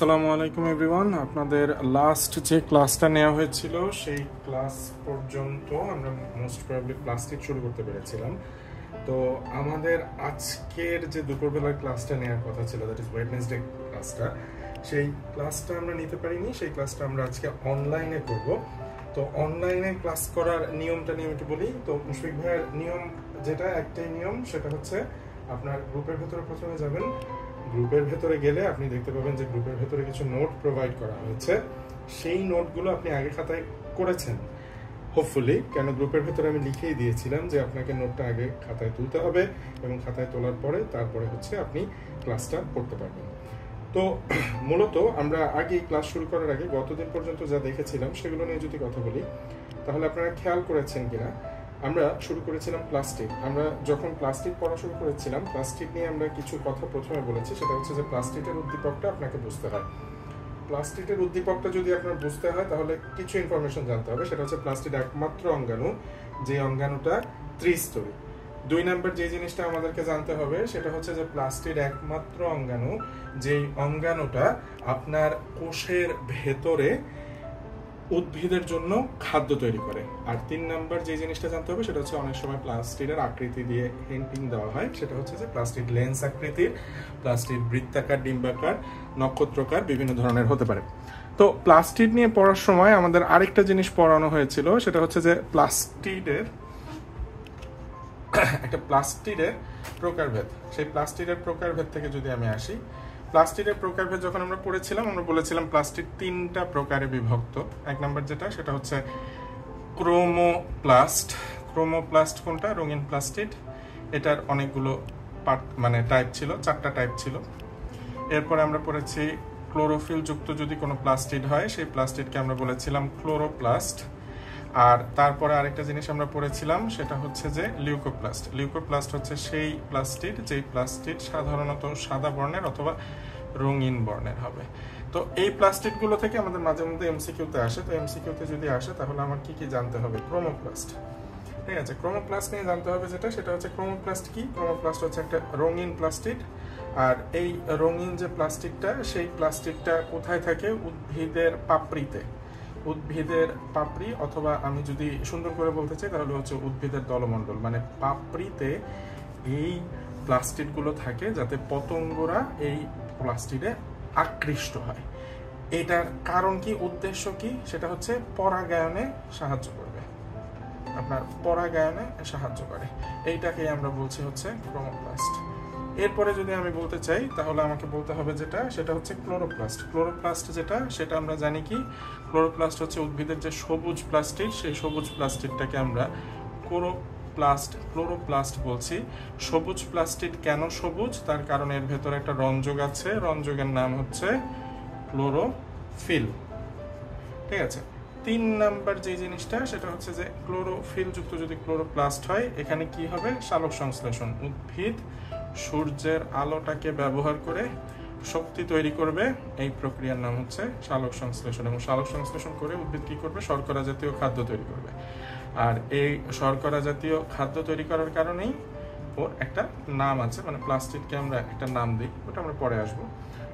আসসালামু আলাইকুম এভরিওয়ান। আপনাদের লাস্ট যে ক্লাসটা নেওয়া হয়েছিল সেই ক্লাস পর্যন্ত আমরা মোস্ট প্রবাবলি প্লাস্টিক শুরু করতে পেরেছিলাম। তো আমাদের আজকের যে দুপুরবেলার ক্লাসটা নেওয়ার কথা ছিল, দ্যাট ইজ ওয়েডনেসডে ক্লাসটা, সেই ক্লাসটা আমরা নিতে পারিনি। সেই ক্লাসটা আমরা আজকে অনলাইনে করব। তো অনলাইনে ক্লাস করার নিয়মটা নিয়ে একটু বলি। তো মুশফিক ভাইয়ের নিয়ম যেটা, একটাই নিয়ম, সেটা হচ্ছে আপনার গ্রুপের ভেতরে প্রথমে যাবেন। গ্রুপের ভেতরে গেলে আপনি দেখতে পাবেন যে গ্রুপের ভেতরে কিছু নোট প্রোভাইড করা হয়েছে। সেই নোটগুলো আপনি আগে খাতায় করেছেন হোপফুলি, কেন গ্রুপের ভেতরে আমি লিখেই দিয়েছিলাম যে আপনাকে নোটটা আগে খাতায় তুলতে হবে এবং খাতায় তোলার পরে তারপরে হচ্ছে আপনি ক্লাসটা করতে পারবেন। তো মূলত আমরা আগে ক্লাস শুরু করার আগে গতদিন পর্যন্ত যা দেখেছিলাম সেগুলো নিয়ে যদি কথা বলি, তাহলে আপনারা খেয়াল করেছেন কিনা, আমরা শুরু করেছিলাম প্লাস্টিক। আমরা যখন প্লাস্টিক পড়া শুরু করেছিলাম, প্লাস্টিক নিয়ে আমরা কিছু কথা প্রথমে বলেছি। সেটা হচ্ছে যে প্লাস্টিকের উদ্দীপকটা আপনাকে বুঝতে হয়। প্লাস্টিকের উদ্দীপকটা যদি আপনার বুঝতে হয় তাহলে কিছু ইনফরমেশন জানতে হবে। সেটা হচ্ছে প্লাস্টিক একমাত্র অঙ্গাণু যে অঙ্গাণুটা ত্রিস্তরী। 2 নাম্বার যে জিনিসটা আমাদেরকে জানতে হবে সেটা হচ্ছে যে প্লাস্টিক একমাত্র অঙ্গাণু যেই অঙ্গাণুটা আপনার কোষের ভেতরে উদ্ভিদের জন্য খাদ্য তৈরি করে। আর 3 নাম্বার যে জিনিসটা জানতে হবে সেটা হচ্ছে অনেক সময় প্লাস্টিকের আকৃতি দিয়ে হিন্টিং দেওয়া হয়। সেটা হচ্ছে যে প্লাস্টিক লেন্স আকৃতির, প্লাস্টিক বৃত্তাকার, ডিম্বাকার, নক্ষত্রকার, বিভিন্ন ধরনের হতে পারে। তো প্লাস্টিক নিয়ে পড়ার সময় আমাদের আরেকটা জিনিস পড়ানো হয়েছিল, সেটা হচ্ছে যে প্লাস্টিকের একটা প্লাস্টিকের প্রকারভেদ। সেই প্লাস্টিকের প্রকারভেদ থেকে যদি আমি আসি, প্লাস্টিকের প্রকারভেদ যখন আমরা পড়েছিলাম, আমরা বলেছিলাম প্লাস্টিক 3টা প্রকারে বিভক্ত। 1 নাম্বার যেটা, সেটা হচ্ছে ক্রোমোপ্লাস্ট। ক্রোমোপ্লাস্ট কোনটা? রঙিন প্লাস্টিক। এটার অনেকগুলো পার্ট মানে টাইপ ছিল, 4টা টাইপ ছিল। এরপরে আমরা পড়েছি ক্লোরোফিল যুক্ত যদি কোনো প্লাস্টিক হয়, সেই প্লাস্টিককে আমরা বলেছিলাম ক্লোরোপ্লাস্ট। আর তারপরে আরেকটা জিনিস আমরা পড়েছিলাম, সেটা হচ্ছে যে লিউকোপ্লাস্ট। লিউকোপ্লাস্ট হচ্ছে সেই প্লাস্টিক যেই প্লাস্টিক সাধারণত সাদা বর্ণের অথবা রঙিন বর্ণের হবে। তো এই প্লাস্টিকগুলো থেকে আমাদের মাঝে মধ্যে এমসিকিউতে আসে। তো এমসিকিউতে যদি আসে তাহলে আমার কি কি জানতে হবে? ক্রোমোপ্লাস্ট। ঠিক আছে, ক্রোমোপ্লাস্ট নিয়ে জানতে হবে যেটা, সেটা হচ্ছে ক্রোমোপ্লাস্ট কি? ক্রোমোপ্লাস্ট হচ্ছে একটা রঙিন প্লাস্টিক। আর এই রঙিন যে প্লাস্টিকটা, সেই প্লাস্টিকটা কোথায় থাকে? উদ্ভিদের পাপড়িতে। উদ্ভিদের পাপড়ি, অথবা আমি যদি সুন্দর করে বলতে চাই তাহলে হচ্ছে উদ্ভিদের দলমণ্ডল, মানে পাপড়িতে এই প্লাস্টিকগুলো থাকে যাতে পতঙ্গরা এই প্লাস্টিকে আকৃষ্ট হয়। এটার কারণ কি, উদ্দেশ্য কি? সেটা হচ্ছে পরাগায়নে সাহায্য করবে, আপনার পরাগায়নে সাহায্য করে। এইটাকে আমরা বলছি হচ্ছে ক্রোমোপ্লাস্ট। এরপরে যদি আমি বলতে চাই তাহলে আমাকে বলতে হবে যেটা, সেটা হচ্ছে ক্লোরোপ্লাস্ট। ক্লোরোপ্লাস্ট যেটা, সেটা আমরা জানি কি, ক্লোরোপ্লাস্ট হচ্ছে উদ্ভিদের যে সবুজ প্লাস্টিক, সেই সবুজ প্লাস্টিকটাকে আমরা ক্লোরোপ্লাস্ট বলছি। সবুজ প্লাস্টিক কেন সবুজ? তার কারণ এর ভেতরে একটা রঞ্জক আছে, রঞ্জকের নাম হচ্ছে ক্লোরোফিল। ঠিক আছে। 3 নাম্বার যে জিনিসটা, সেটা হচ্ছে যে ক্লোরোফিল যুক্ত যদি ক্লোরোপ্লাস্ট হয়, এখানে কি হবে? সালোক সংশ্লেষণ। উদ্ভিদ সূর্যের আলোটাকে ব্যবহার করে শক্তি তৈরি করবে। এই প্রক্রিয়ার নাম হচ্ছে সালোক সংশ্লেষণ। এবং সালোক সংশ্লেষণ করে উদ্ভিদ কি করবে? শর্করা জাতীয় খাদ্য তৈরি করবে। আর এই শর্করা জাতীয় খাদ্য তৈরি করার কারণেই ওর একটা নাম আছে, মানে প্লাস্টিককে আমরা একটা নাম দিই, ওটা আমরা পরে আসবো।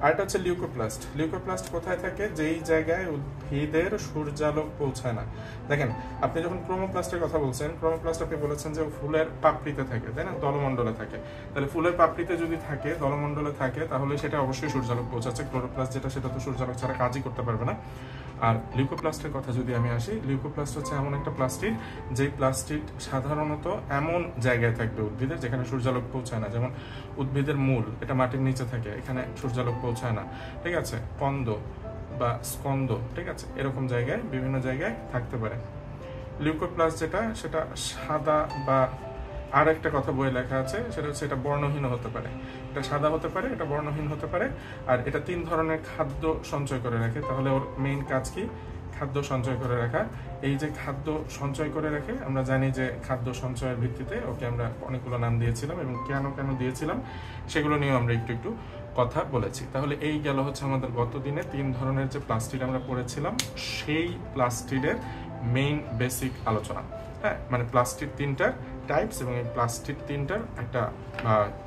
আর এটা হচ্ছে লিউকোপ্লাস্ট। লিউকোপ্লাস্ট কোথায় থাকে? যেই জায়গায় উদ্ভিদের সূর্যালোক পৌঁছায় না। দেখেন, আপনি যখন ক্রোমোপ্লাস্টের কথা বলছেন, ক্রোমোপ্লাস্ট আপনি বলেছেন যে ফুলের পাপড়িতে থাকে, তাই না? দলমণ্ডলে থাকে। তাহলে ফুলের পাপড়িতে যদি থাকে, দলমণ্ডলে থাকে, তাহলে সেটা অবশ্যই সূর্যালোক পৌঁছাচ্ছে। ক্লোরোপ্লাস্ট যেটা, সেটা তো সূর্যালোক ছাড়া কাজই করতে পারবে না। আর লিউকোপ্লাস্টের কথা যদি আমি আসি, লিউকোপ্লাস্ট হচ্ছে এমন একটা প্লাস্টিক যেই প্লাস্টিক সাধারণত এমন জায়গায় থাকবে উদ্ভিদের যেখানে সূর্যালোক পৌঁছায় না। যেমন উদ্ভিদের মূল, এটা মাটির নিচে থাকে, এখানে সূর্যালোক পৌঁছায় না। ঠিক আছে, কন্দ বা স্কন্দ, ঠিক আছে, এরকম জায়গায় বিভিন্ন জায়গায় থাকতে পারে। লিউকোপ্লাস্ট যেটা, সেটা সাদা, বা আর একটা কথা বইয়ে লেখা আছে, সেটা হচ্ছে এটা বর্ণহীন হতে পারে। এটা সাদা হতে পারে, এটা বর্ণহীন হতে পারে। আর এটা 3 ধরনের খাদ্য সঞ্চয় করে রাখে। তাহলে ওর মেইন কাজ কি? খাদ্য সঞ্চয় করে রাখা। এই যে খাদ্য সঞ্চয় করে রাখে, আমরা জানি যে খাদ্য সঞ্চয়ের ভিত্তিতে ওকে আমরা অনেকগুলো নাম দিয়েছিলাম, এবং কেন কেন দিয়েছিলাম সেগুলো নিয়ে আমরা একটু কথা বলেছি। তাহলে এই গেল হচ্ছে আমাদের গত দিনে 3 ধরনের যে প্লাস্টিক আমরা পড়েছিলাম, সেই প্লাস্টিকের মেইন বেসিক আলোচনা। হ্যাঁ, মানে প্লাস্টিক 3টার টাইপস এবং এই প্লাস্টিক 3টার একটা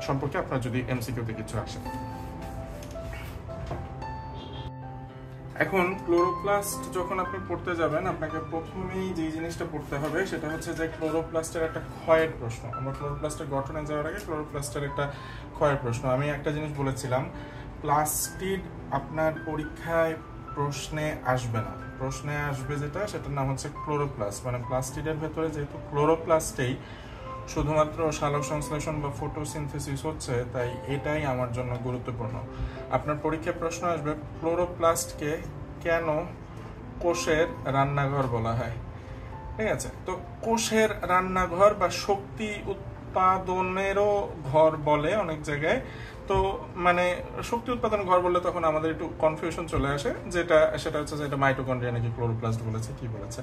সম্পর্কে আপনার যদি এমসিকিউতে কিছু আসে। এখন ক্লোরোপ্লাস্ট যখন আপনি পড়তে যাবেন, আপনাকে প্রথমেই যে জিনিসটা পড়তে হবে সেটা হচ্ছে যে ক্লোরোপ্লাস্টের একটা ক্ষয়ের প্রশ্ন। আমরা ক্লোরোপ্লাস্টের গঠনে যাওয়ার আগে ক্লোরোপ্লাস্টের একটা ক্ষয়ের প্রশ্ন। আমি একটা জিনিস বলেছিলাম, প্লাস্টিড আপনার পরীক্ষায় প্রশ্নে আসবে না, প্রশ্নে আসবে যেটা সেটার নাম হচ্ছে ক্লোরোপ্লাস্ট। মানে প্লাস্টিডের ভেতরে যেহেতু ক্লোরোপ্লাস্টেই শুধুমাত্র সালোক সংশ্লেষণ বা ফটোসিনথেসিস হচ্ছে, তাই এটাই আমার জন্য গুরুত্বপূর্ণ। আপনার পরীক্ষায় প্রশ্ন আসবে ক্লোরোপ্লাস্টকে কেন কোষের রান্নাঘর বলা হয়। ঠিক আছে, তো কোষের রান্নাঘর বা শক্তি উৎপাদনেরও ঘর বলে অনেক জায়গায়। তো মানে শক্তি উৎপাদন ঘর বললে তখন আমাদের একটু কনফিউশন চলে আসে, সেটা হচ্ছে যে এটা মাইটোকন্ড্রিয়া নাকি ক্লোরোপ্লাস্ট বলেছে, কি বলেছে।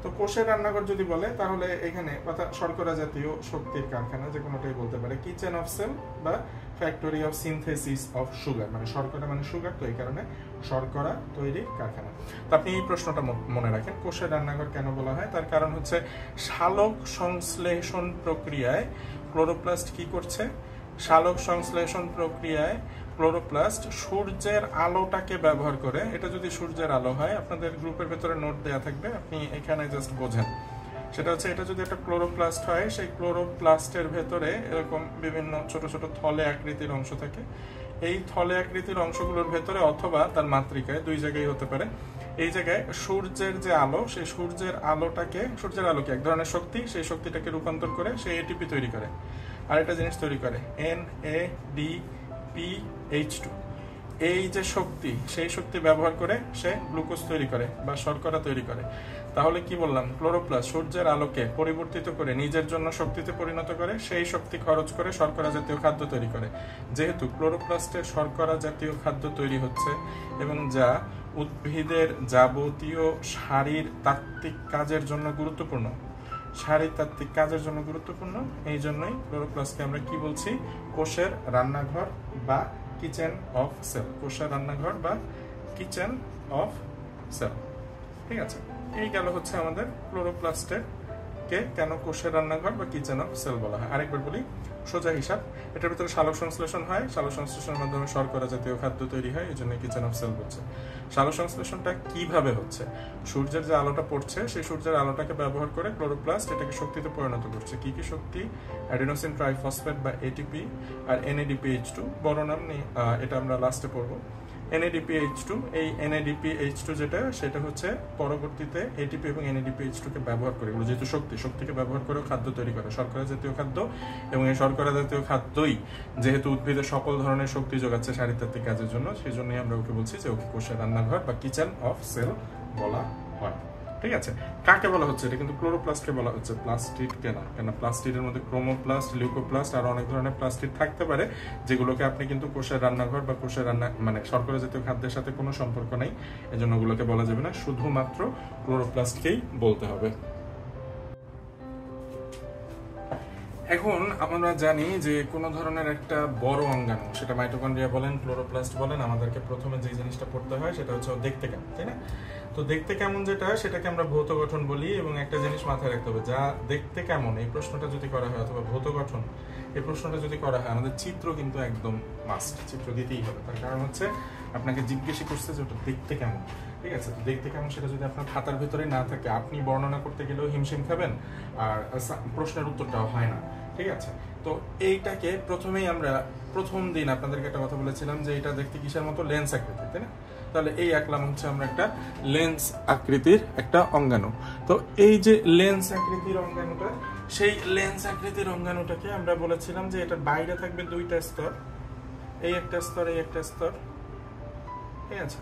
তো কোষের রান্নাঘর যদি বলে তাহলে এখানে শর্করা জাতীয় শক্তির কারখানা, যে কোনোটাই বলতে পারে। কিচেন অফ সেল বা factory of synthesis of sugar, মানে শর্করা মানে সুগার, তো এই কারণে শর্করা তৈরির কারখানা। তো আপনি এই প্রশ্নটা মনে রাখেন, কোষের রান্নাঘর কেন বলা হয়, তার কারণ হচ্ছে সালোক সংশ্লেষণ প্রক্রিয়ায় ক্লোরোপ্লাস্ট কি করছে, সালোক সংশ্লেষণ প্রক্রিয়ায় ক্লোরোপ্লাস্ট সূর্যের আলোটাকে ব্যবহার করে। এটা যদি সূর্যের আলো হয়, আপনাদের গ্রুপের ভেতরে নোট দেয়া থাকবে, আপনি এখানে জাস্ট বোঝেন। সেটা হচ্ছে এটা যদি একটা ক্লোরোপ্লাস্ট হয়, সেই ক্লোরোপ্লাস্টের ভেতরে এরকম বিভিন্ন ছোট ছোট থলে আকৃতির অংশ থাকে। এই থলে আকৃতির অংশগুলোর ভেতরে অথবা তার মাতৃকায়, দুই জায়গায় হতে পারে, এই জায়গায় সূর্যের যে আলো, সেই সূর্যের আলোকে এক ধরনের শক্তি, সেই শক্তিটাকে রূপান্তর করে সে এটিপি তৈরি করে, আর একটা জিনিস তৈরি করে NADPH2। এই যে শক্তি, সেই শক্তি ব্যবহার করে সে গ্লুকোজ তৈরি করে বা শর্করা তৈরি করে। তাহলে কি বললাম, ক্লোরোপ্লাস্ট সূর্যের আলোকে পরিবর্তিত করে নিজের জন্য শক্তিতে পরিণত করে, সেই শক্তি খরচ করে শর্করা জাতীয় খাদ্য তৈরি করে। যেহেতু ক্লোরোপ্লাস্টের শর্করা জাতীয় খাদ্য তৈরি হচ্ছে এবং যা উদ্ভিদের যাবতীয় শারীরতাত্ত্বিক কাজের জন্য গুরুত্বপূর্ণ, এই জন্যই ক্লোরোপ্লাস্টকে আমরা কি বলছি, কোষের রান্নাঘর বা কিচেন অফ সেল। কোষের রান্নাঘর বা কিচেন অফ সেল। ঠিক আছে, এই গেল হচ্ছে আমাদের ক্লোরোপ্লাস্টের কে কেন কোষের রান্নাঘর বা কিচেন অফ সেল বলা হয়। আরেকবার বলি, সোজা হিসাব, এটার ভিতরে সালোক সংশ্লেষণ হয়, সালোক সংশ্লেষণের মাধ্যমে শর্করা জাতীয় খাদ্য তৈরি হয়, এই জন্য কিচেন অফ সেল বলছে। সালোক সংশ্লেষণটা কিভাবে হচ্ছে, সূর্যের যে আলোটা পড়ছে, সেই সূর্যের আলোটাকে ব্যবহার করে ক্লোরোপ্লাস্ট এটাকে শক্তিতে পরিণত করছে। কি কি শক্তি, অ্যাডিনোসিন ট্রাইফসফেট বা এটিপি আর NADPH2, বড় নাম নেই, এটা আমরা লাস্টে পড়বো। NADPH2, এই NADPH2 যেটা, সেটা হচ্ছে পরবর্তীতে ATP এবং NADPH2 কে ব্যবহার করে, এগুলো যেহেতু শক্তিকে ব্যবহার করে খাদ্য তৈরি করে, শর্করা জাতীয় খাদ্য, এবং এই শর্করা জাতীয় খাদ্যই যেহেতু উদ্ভিদের সকল ধরনের শক্তি যোগাচ্ছে শারীরতাত্ত্বিক কাজের জন্য, সেই জন্যই আমরা ওকে বলছি যে ওকে কোষের রান্নাঘর বা কিচেন অফ সেল বলা হয়। ঠিক আছে, কাকে বলা হচ্ছে, এটা কিন্তু ক্লোরোপ্লাস্টকে বলা হচ্ছে, প্লাস্টিডকে না। কেন, প্লাস্টিডের মধ্যে ক্রোমোপ্লাস্ট, লিউকোপ্লাস্ট আর অনেক ধরনের প্লাস্টিড থাকতে পারে, যেগুলোকে আপনি কিন্তু কোষের রান্নাঘর বা কোষের রান্না মানে শর্করা জাতীয় খাদ্যের সাথে কোনো সম্পর্ক নেই, এজন্য ওগুলোকে বলা যাবে না, শুধুমাত্র ক্লোরোপ্লাস্টকেই বলতে হবে। এখন আমরা জানি যে কোনো ধরনের একটা বড় অঙ্গাণু, সেটা মাইটোকন্ড্রিয়া বলেন, ক্লোরোপ্লাস্ট বলেন, আমাদেরকে প্রথমে যে জিনিসটা পড়তে হয় সেটা হচ্ছে দেখতে কেমন, তাই না? তো দেখতে কেমন যেটা, সেটাকে আমরা ভৌত গঠন বলি। এবং একটা জিনিস মাথায় রাখতে হবে, যা দেখতে কেমন এই প্রশ্নটা যদি করা হয়, অথবা ভৌত গঠন এই প্রশ্নটা যদি করা হয়, আমাদের চিত্র কিন্তু একদম মাস্ট, চিত্র দিতেই হবে। তার কারণ হচ্ছে আপনাকে জিজ্ঞেসই করছে যে ওটা দেখতে কেমন। ঠিক আছে, তো দেখতে কেমন সেটা যদি আপনার খাতার ভিতরে না থাকে, আপনি বর্ণনা করতে গেলেও হিমশিম খাবেন, আর প্রশ্নের উত্তরটাও হয় না। ঠিক আছে, তো এইটাকে প্রথমেই আমরা প্রথম দিন আপনাদেরকে একটা কথা বলেছিলাম যে এটা দেখতে কিসের মতো, লেন্স আকৃতির, তাই না? তাহলে এই আঁকলাম হচ্ছে আমরা একটা লেন্স আকৃতির একটা অঙ্গাণু। তো এই যে লেন্স আকৃতির অঙ্গাণুটা, সেই লেন্স আকৃতির অঙ্গাণুটাকে আমরা বলেছিলাম যে এটার বাইরে থাকবে দুইটা স্তর, এই একটা স্তর, এই একটা স্তর। ঠিক আছে,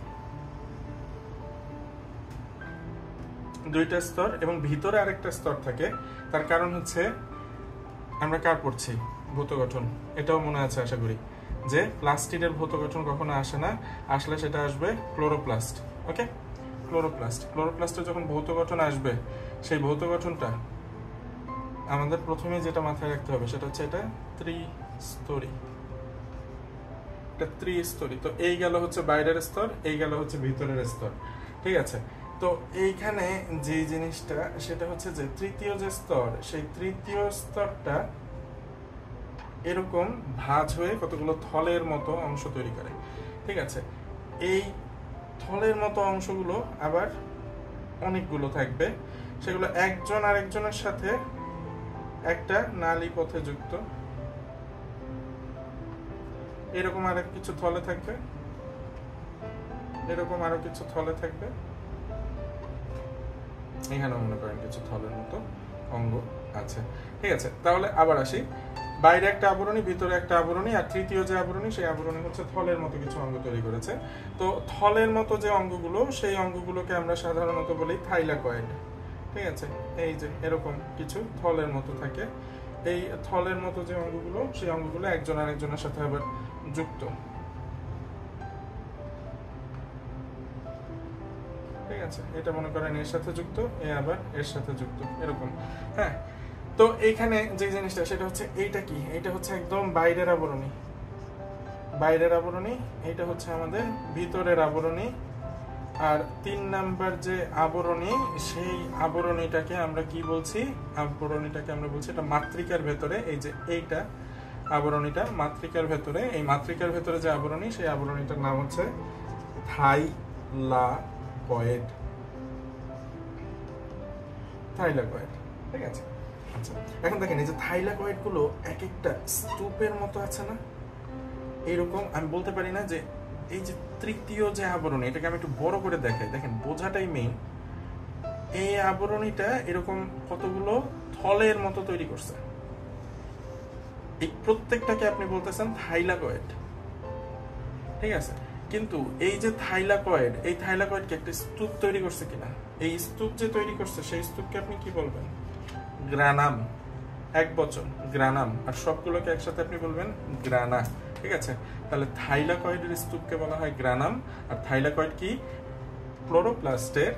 দুইটা স্তর এবং ভিতরে আরেকটা স্তর থাকে। তার কারণ হচ্ছে আমরা কার পড়ছি, ভৌত গঠন। এটাও মনে আছে আশা করি যে প্লাস্টিডের ভৌত গঠন কখনো আসে না, আসলে সেটা আসবে ক্লোরোপ্লাস্ট। ওকে, ক্লোরোপ্লাস্টের যখন ভৌত গঠন আসবে, সেই ভৌত গঠনটা আমাদের প্রথমে যেটা মাথায় রাখতে হবে সেটা হচ্ছে এটা ত্রিস্তরী। তো এই গেল হচ্ছে বাইরের স্তর, এই গেল হচ্ছে ভিতরের স্তর। ঠিক আছে, তো এইখানে যে জিনিসটা সেটা হচ্ছে যে তৃতীয় যে স্তর, সেই তৃতীয় স্তরটা এরকম ভাঁজ হয়ে কতগুলো থলের মতো অংশ তৈরি করে। ঠিক আছে, এই থলের মতো অংশগুলো আবার অনেকগুলো থাকবে, সেগুলো একজন আরেকজনের সাথে একটা নালী পথে যুক্ত। এরকম আরো কিছু থলে থাকবে, এরকম আরো কিছু থলে থাকবে, এখানে মনে করেন কিছু থলের মতো অঙ্গ আছে। ঠিক আছে, তাহলে আবার আসি, বাইরে একটা আবরণী, ভিতরে একটা আবরণী, আর তৃতীয় যে আবরণী সেই আবরণী হচ্ছে থলের মতো কিছু অঙ্গ তৈরি করেছে। তো থলের মতো যে অঙ্গগুলো, সেই অঙ্গগুলোকে আমরা সাধারণত বলি থাইলাকয়েড। ঠিক আছে, এই যে এরকম কিছু থলের মতো থাকে, এই থলের মতো যে অঙ্গগুলো, সেই অঙ্গগুলো একজন আরেকজনের সাথে আবার যুক্ত। ঠিক আছে, এটা মনে করেন এর সাথে যুক্ত, এ আবার এর সাথে যুক্ত, এরকম। হ্যাঁ, তো এইখানে যে জিনিসটা সেটা হচ্ছে এইটা কি, এইটা হচ্ছে একদম বাইরের আবরণী, বাইরের আবরণী, এইটা হচ্ছে আমাদের ভিতরের আবরণী। আর 3 নাম্বার যে আবরণী, সেই আবরণীটাকে আমরা কি বলছি, আবরণীটাকে আমরা বলছি এটা মাতৃকার ভেতরে, এই যে এইটা আবরণীটা মাতৃকার ভেতরে, এই মাতৃকার ভেতরে যে আবরণী, সেই আবরণীটার নাম হচ্ছে থাইলাকয়েড। থাইলাকয়েড, ঠিক আছে। আচ্ছা, এখন দেখেন এই যে থাইলাকয়েড গুলো এক একটা স্তূপের মতো আছে না, এইরকম। আমি বলতে পারি না যে এই যে তৃতীয় যে আবরণী, এটাকে আমি একটু বড় করে দেখাই, দেখেন বোঝাটাই মেইন। এই আবরণীটা এরকম কতগুলো থলের মতো তৈরি করছে, এই প্রত্যেকটাকে আপনি বলতেছেন থাইলাকয়েড। ঠিক আছে, কিন্তু এই যে থাইলাকয়েড, এই থাইলাকয়েডকে একটা স্তূপ তৈরি করছে কিনা, এই স্তূপ যে তৈরি করছে, সেই স্তূপকে আপনি কি বলবেন, গ্রানাম। এক বচন, গ্রানাম। আর সবগুলোকে একসাথে আপনি বলবেন গ্রানা। ঠিক আছে, তাহলে থাইলাকয়েডের স্তূপকে বলা হয় গ্রানাম। আর থাইলাকয়েড কি, ক্লোরোপ্লাস্টের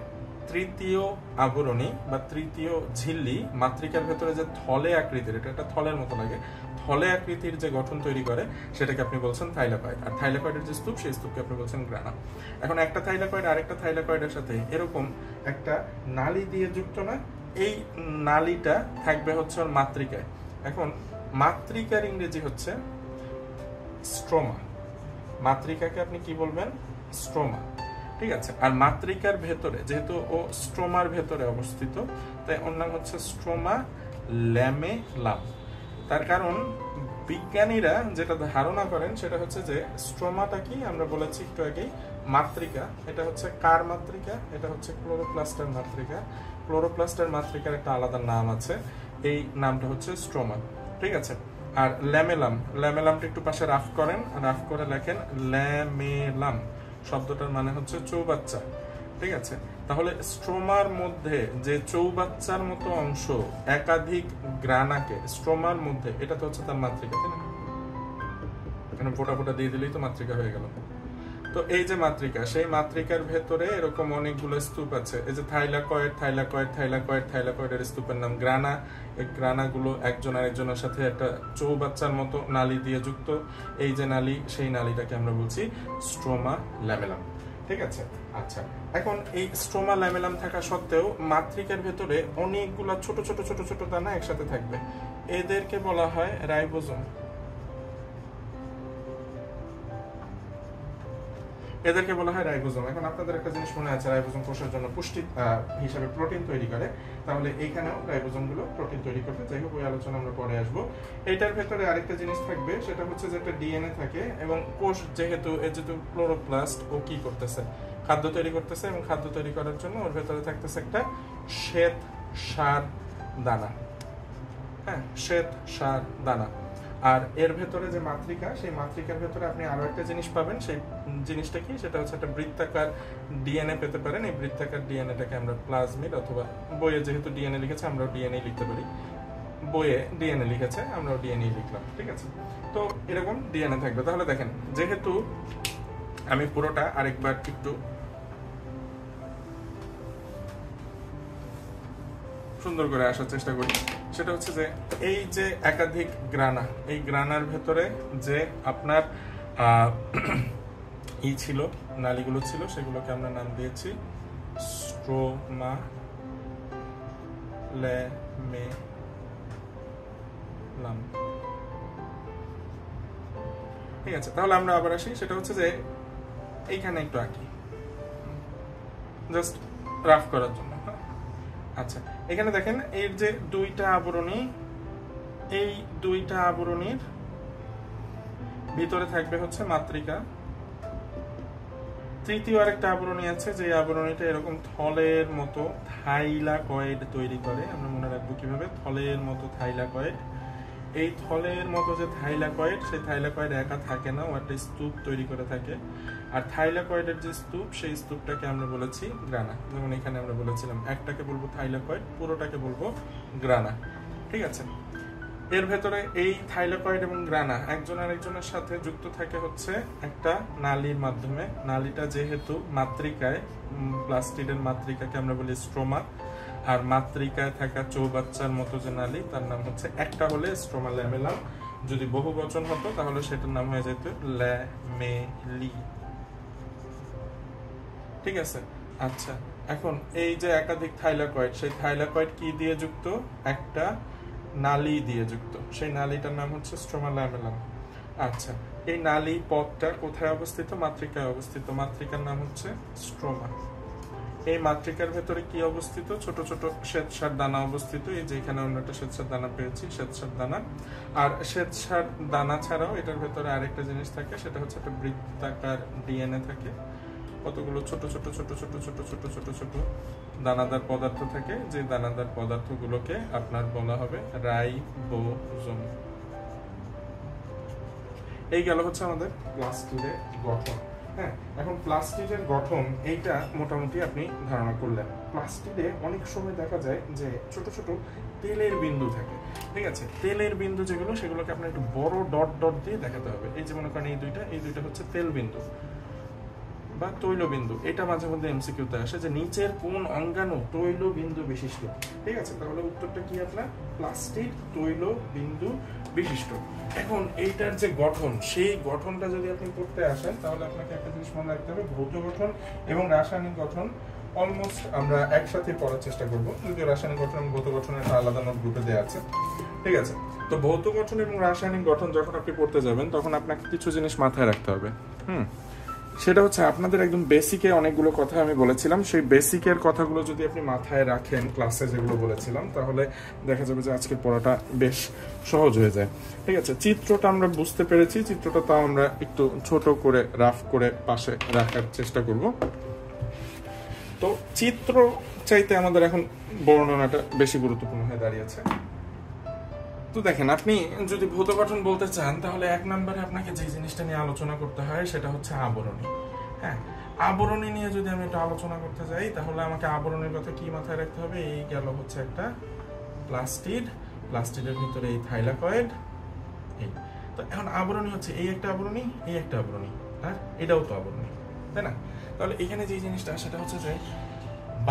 তৃতীয় আবরণী বা তৃতীয় ঝিল্লি, মাতৃকার ভেতরে যে থলে আকৃতির, এটা একটা থলের মতো লাগে, থলে আকৃতির যে গঠন তৈরি করে, সেটাকে আপনি বলছেন থাইলাকয়েড। আর থাইলাকয়েডের যে স্তূপ, সেই স্তূপকে আপনি বলছেন গ্রানাম। এখন একটা থাইলাকয়েড আরেকটা থাইলাকয়েডের সাথে এরকম একটা নালী দিয়ে যুক্ত না, এই নালীটা থাকবে হচ্ছে ওর মাতৃকায়। এখন মাতৃকার ইংরেজি হচ্ছে স্ট্রোমা। মাতৃকাকে আপনি কি বলবেন, স্ট্রোমা। ঠিক আছে, আর মাতৃকার ভেতরে, যেহেতু ও স্ট্রোমার ভেতরে অবস্থিত, তাই ওর নাম হচ্ছে স্ট্রোমা ল্যামেলাম। তার কারণ বিজ্ঞানীরা যেটা ধারণা করেন সেটা হচ্ছে যে স্ট্রোমাটা কি, আমরা বলেছি একটু আগেই, মাতৃকা। এটা হচ্ছে কার মাতৃকা, এটা হচ্ছে ক্লোরোপ্লাস্টের মাতৃকা। ক্লোরোপ্লাস্টের মাতৃকার একটা আলাদা নাম আছে, এই নামটা হচ্ছে স্ট্রোমা। ঠিক আছে, আর ল্যামেলাম, ল্যামেলামটা একটু পাশে রাফ করেন, রাফ করে লেখেন ল্যামেলাম, শব্দটার মানে হচ্ছে চৌবাচ্চা। ঠিক আছে, তাহলে স্ট্রোমার মধ্যে যে চৌবাচ্চার মতো অংশ, একাধিক গ্রানাকে স্ট্রোমার মধ্যে, এটা তো হচ্ছে তার মাতৃকা, তাই না? এখানে ফোটা ফোটা দিয়ে দিলেই তো মাতৃকা হয়ে গেল। তো এই যে মাতৃকা, সেই মাতৃকার ভেতরে এরকম অনেকগুলো স্তূপ আছে। এই যে থাইলাকয়েড, থাইলাকয়েড, থাইলাকয়েড, থাইলাকয়েডের স্তূপের নাম গ্রানা। এই গ্রানাগুলো একজন আরেকজনের সাথে একটা চৌবাচ্চার মতো নালী দিয়ে যুক্ত। এই যে নালী, সেই নালীটাকে আমরা বলছি স্ট্রোমা ল্যামেলাম। ঠিক আছে, আচ্ছা, এখন এই স্ট্রোমা ল্যামেলাম থাকা সত্ত্বেও মাতৃকার ভেতরে অনেকগুলো ছোট ছোট ছোট ছোট দানা একসাথে থাকবে, এদেরকে বলা হয় রাইবোজোম। এদেরকে বলা হয় রাইবোজোম। এখন আপনাদের একটা জিনিস মনে আছে, রাইবোজোম কোষের জন্য পুষ্টি হিসাবে প্রোটিন তৈরি করে, তাহলে এইখানেও রাইবোজোম গুলো প্রোটিন তৈরি করবে। যাই হোক, ওই আলোচনা আমরা পরে আসবো। এটার ভেতরে আরেকটা জিনিস থাকবে, সেটা হচ্ছে যে একটা ডিএনএ থাকে, এবং কোষ যেহেতু ক্লোরোপ্লাস্ট, ও কি করতেছে, খাদ্য তৈরি করতেছে, এবং খাদ্য তৈরি করার জন্য ওর ভেতরে থাকতেছে একটা শ্বেত সার দানা। হ্যাঁ, শ্বেত সার দানা। আর এর ভেতরে যে মাতৃকা, সেই মাতৃকার ভেতরে আপনি আরো একটা জিনিস পাবেন। সেই জিনিসটা কি, সেটা হচ্ছে একটা বৃত্তাকার ডিএনএ পেতে পারেন। এই বৃত্তাকার ডিএনএটাকে আমরা প্লাজমিড, অথবা বইয়ে যেহেতু ডিএনএ লিখেছে আমরাও ডিএনএ লিখতে পারি, বইয়ে ডিএনএ লিখেছে আমরাও ডিএনএ লিখলাম। ঠিক আছে, তো এরকম ডিএনএ থাকবে। তাহলে দেখেন, যেহেতু আমি পুরোটা আরেকবার একটু সুন্দর করে আসার চেষ্টা করি, সেটা হচ্ছে যে এই যে একাধিক গ্রানা, এই গ্রানার ভেতরে যে আপনার ছিল, নালীগুলো ছিল, সেগুলোকে আমরা নাম দিয়েছি স্ট্রোমা ল্যামেলাম। ঠিক আছে, তাহলে আমরা আবার আসি, সেটা হচ্ছে যে এইখানে একটু আঁকি। জাস্ট রাফ করার জন্য। আচ্ছা, এখানে দেখেন এর যে দুইটা আবরণী, এই দুইটা আবরণীর ভিতরে থাকবে হচ্ছে মাতৃকা। তৃতীয় আরেকটা আবরণী আছে, যে আবরণীটা এরকম থলের মতো থাইলাকয়েড তৈরি করে। আমরা মনে রাখবো কিভাবে, থলের মতো থাইলাকয়েড। এই থলের মতো যে থাইলাকয়েড, সেই থাইলাকয়েড একা থাকে না, ও একটা স্তূপ তৈরি করে থাকে। আর থাইলাকয়েডের যে স্তূপ, সেই স্তূপটাকে আমরা বলেছি গ্রানা। যেমন এখানে আমরা বলেছিলাম একটাকে বলবো থাইলাকয়েড, পুরোটাকে বলবো গ্রানা। ঠিক আছে, এর ভেতরে এই থাইলাকয়েড এবং গ্রানা একজন আরেকজনের সাথে যুক্ত থাকে হচ্ছে একটা নালীর মাধ্যমে। নালীটা যেহেতু মাতৃকায়, প্লাস্টিডের মাতৃকাকে আমরা বলি স্ট্রোমা, আর মাতৃকায় থাকা চৌবাচ্চার মতো যে নালী, তার নাম হচ্ছে, একটা হলে স্ট্রোমা ল্যামেলাম, যদি বহু বচন হতো তাহলে সেটার নাম হয়ে যেত ল্যামেলি। ঠিক আছে, আচ্ছা, এখন এই যে একাধিক থাইলাকয়েড, সেই থাইলাকয়েড কি দিয়ে যুক্ত? একটা নালী দিয়ে যুক্ত, সেই নালীটার নাম হচ্ছে স্ট্রোমা ল্যামেলাম। আচ্ছা, এই নালী পথটা কোথায় অবস্থিত? মাতৃকায় অবস্থিত। মাতৃকার নাম হচ্ছে স্ট্রোমা। এই মাতৃকার ভেতরে কি অবস্থিত? ছোট ছোট শ্বেতসার দানা অবস্থিত। এই যে এখানে আমরা একটা শ্বেতসার দানা পেয়েছি, শ্বেতসার দানা। আর শ্বেতসার দানা ছাড়াও এটার ভেতরে আরেকটা জিনিস থাকে, সেটা হচ্ছে একটা বৃত্তাকার ডিএনএ থাকে। কতগুলো ছোট ছোট ছোট ছোট ছোট ছোট ছোট ছোট দানাদার পদার্থ থাকে, যে দানাদার পদার্থগুলোকে আপনার বলা হবে রাইবোজোম। এই গেল হচ্ছে আমাদের প্লাস্টিডের গঠন। হ্যাঁ, এখন প্লাস্টিডের গঠন এইটা মোটামুটি আপনি ধারণা করলেন। প্লাস্টিডে অনেক সময় দেখা যায় যে ছোট ছোট তেলের বিন্দু থাকে। ঠিক আছে, তেলের বিন্দু যেগুলো, সেগুলোকে আপনার একটু বড় ডট ডট দিয়ে দেখাতে হবে। এই যে মনে করেন এই দুইটা হচ্ছে তেল বিন্দু বা তৈলবিন্দু। এটা মাঝে মধ্যে এমসিকিউতে আসে যে নিচের কোন অঙ্গাণু তৈলবিন্দু বিশিষ্ট। ঠিক আছে, তাহলে উত্তরটা কি আপনার? প্লাস্টিড তৈলবিন্দু বিশিষ্ট। এখন এইটার যে গঠন, সেই গঠনটা যদি আপনি করতে আসেন, তাহলে আপনাকে একটা জিনিস মনে রাখতে হবে, ভৌত গঠন এবং রাসায়নিক গঠন অলমোস্ট আমরা একসাথে পড়ার চেষ্টা করব, যদিও রাসায়নিক গঠন এবং ভৌত গঠনের একটা আলাদা নোট গ্রুপে দেওয়া আছে। ঠিক আছে, তো ভৌত গঠন এবং রাসায়নিক গঠন যখন আপনি পড়তে যাবেন, তখন আপনাকে কিছু জিনিস মাথায় রাখতে হবে। সেটা হচ্ছে, আপনাদের একদম বেসিকে অনেকগুলো কথা আমি বলেছিলাম, সেই বেসিকের কথাগুলো যদি আপনি মাথায় রাখেন, ক্লাসে যেগুলো বলেছিলাম, তাহলে দেখা যাবে যে আজকের পড়াটা বেশ সহজ হয়ে যায়। ঠিক আছে, চিত্রটা আমরা বুঝতে পেরেছি, চিত্রটা তাও আমরা একটু ছোট করে রাফ করে পাশে রাখার চেষ্টা করব। তো চিত্র চাইতে আমাদের এখন বর্ণনাটা বেশি গুরুত্বপূর্ণ হয়ে দাঁড়িয়েছে। তো দেখেন, আপনি যদি ভৌত গঠন বলতে চান, তাহলে এক নম্বরে আপনাকে যে জিনিসটা নিয়ে আলোচনা করতে হয়, সেটা হচ্ছে আবরণী। হ্যাঁ, আবরণী নিয়ে যদি আমি একটু আলোচনা করতে যাই, তাহলে আমাকে আবরণীর কথা কি মাথায় রাখতে হবে? এই গেল হচ্ছে একটা প্লাস্টিড, প্লাস্টিডের ভিতরে এই থাইলাকয়েড। এই তো এখন আবরণী হচ্ছে এই একটা আবরণী, এই একটা আবরণী, আর এটাও তো আবরণী, তাই না? তাহলে এখানে যে জিনিসটা, সেটা হচ্ছে যে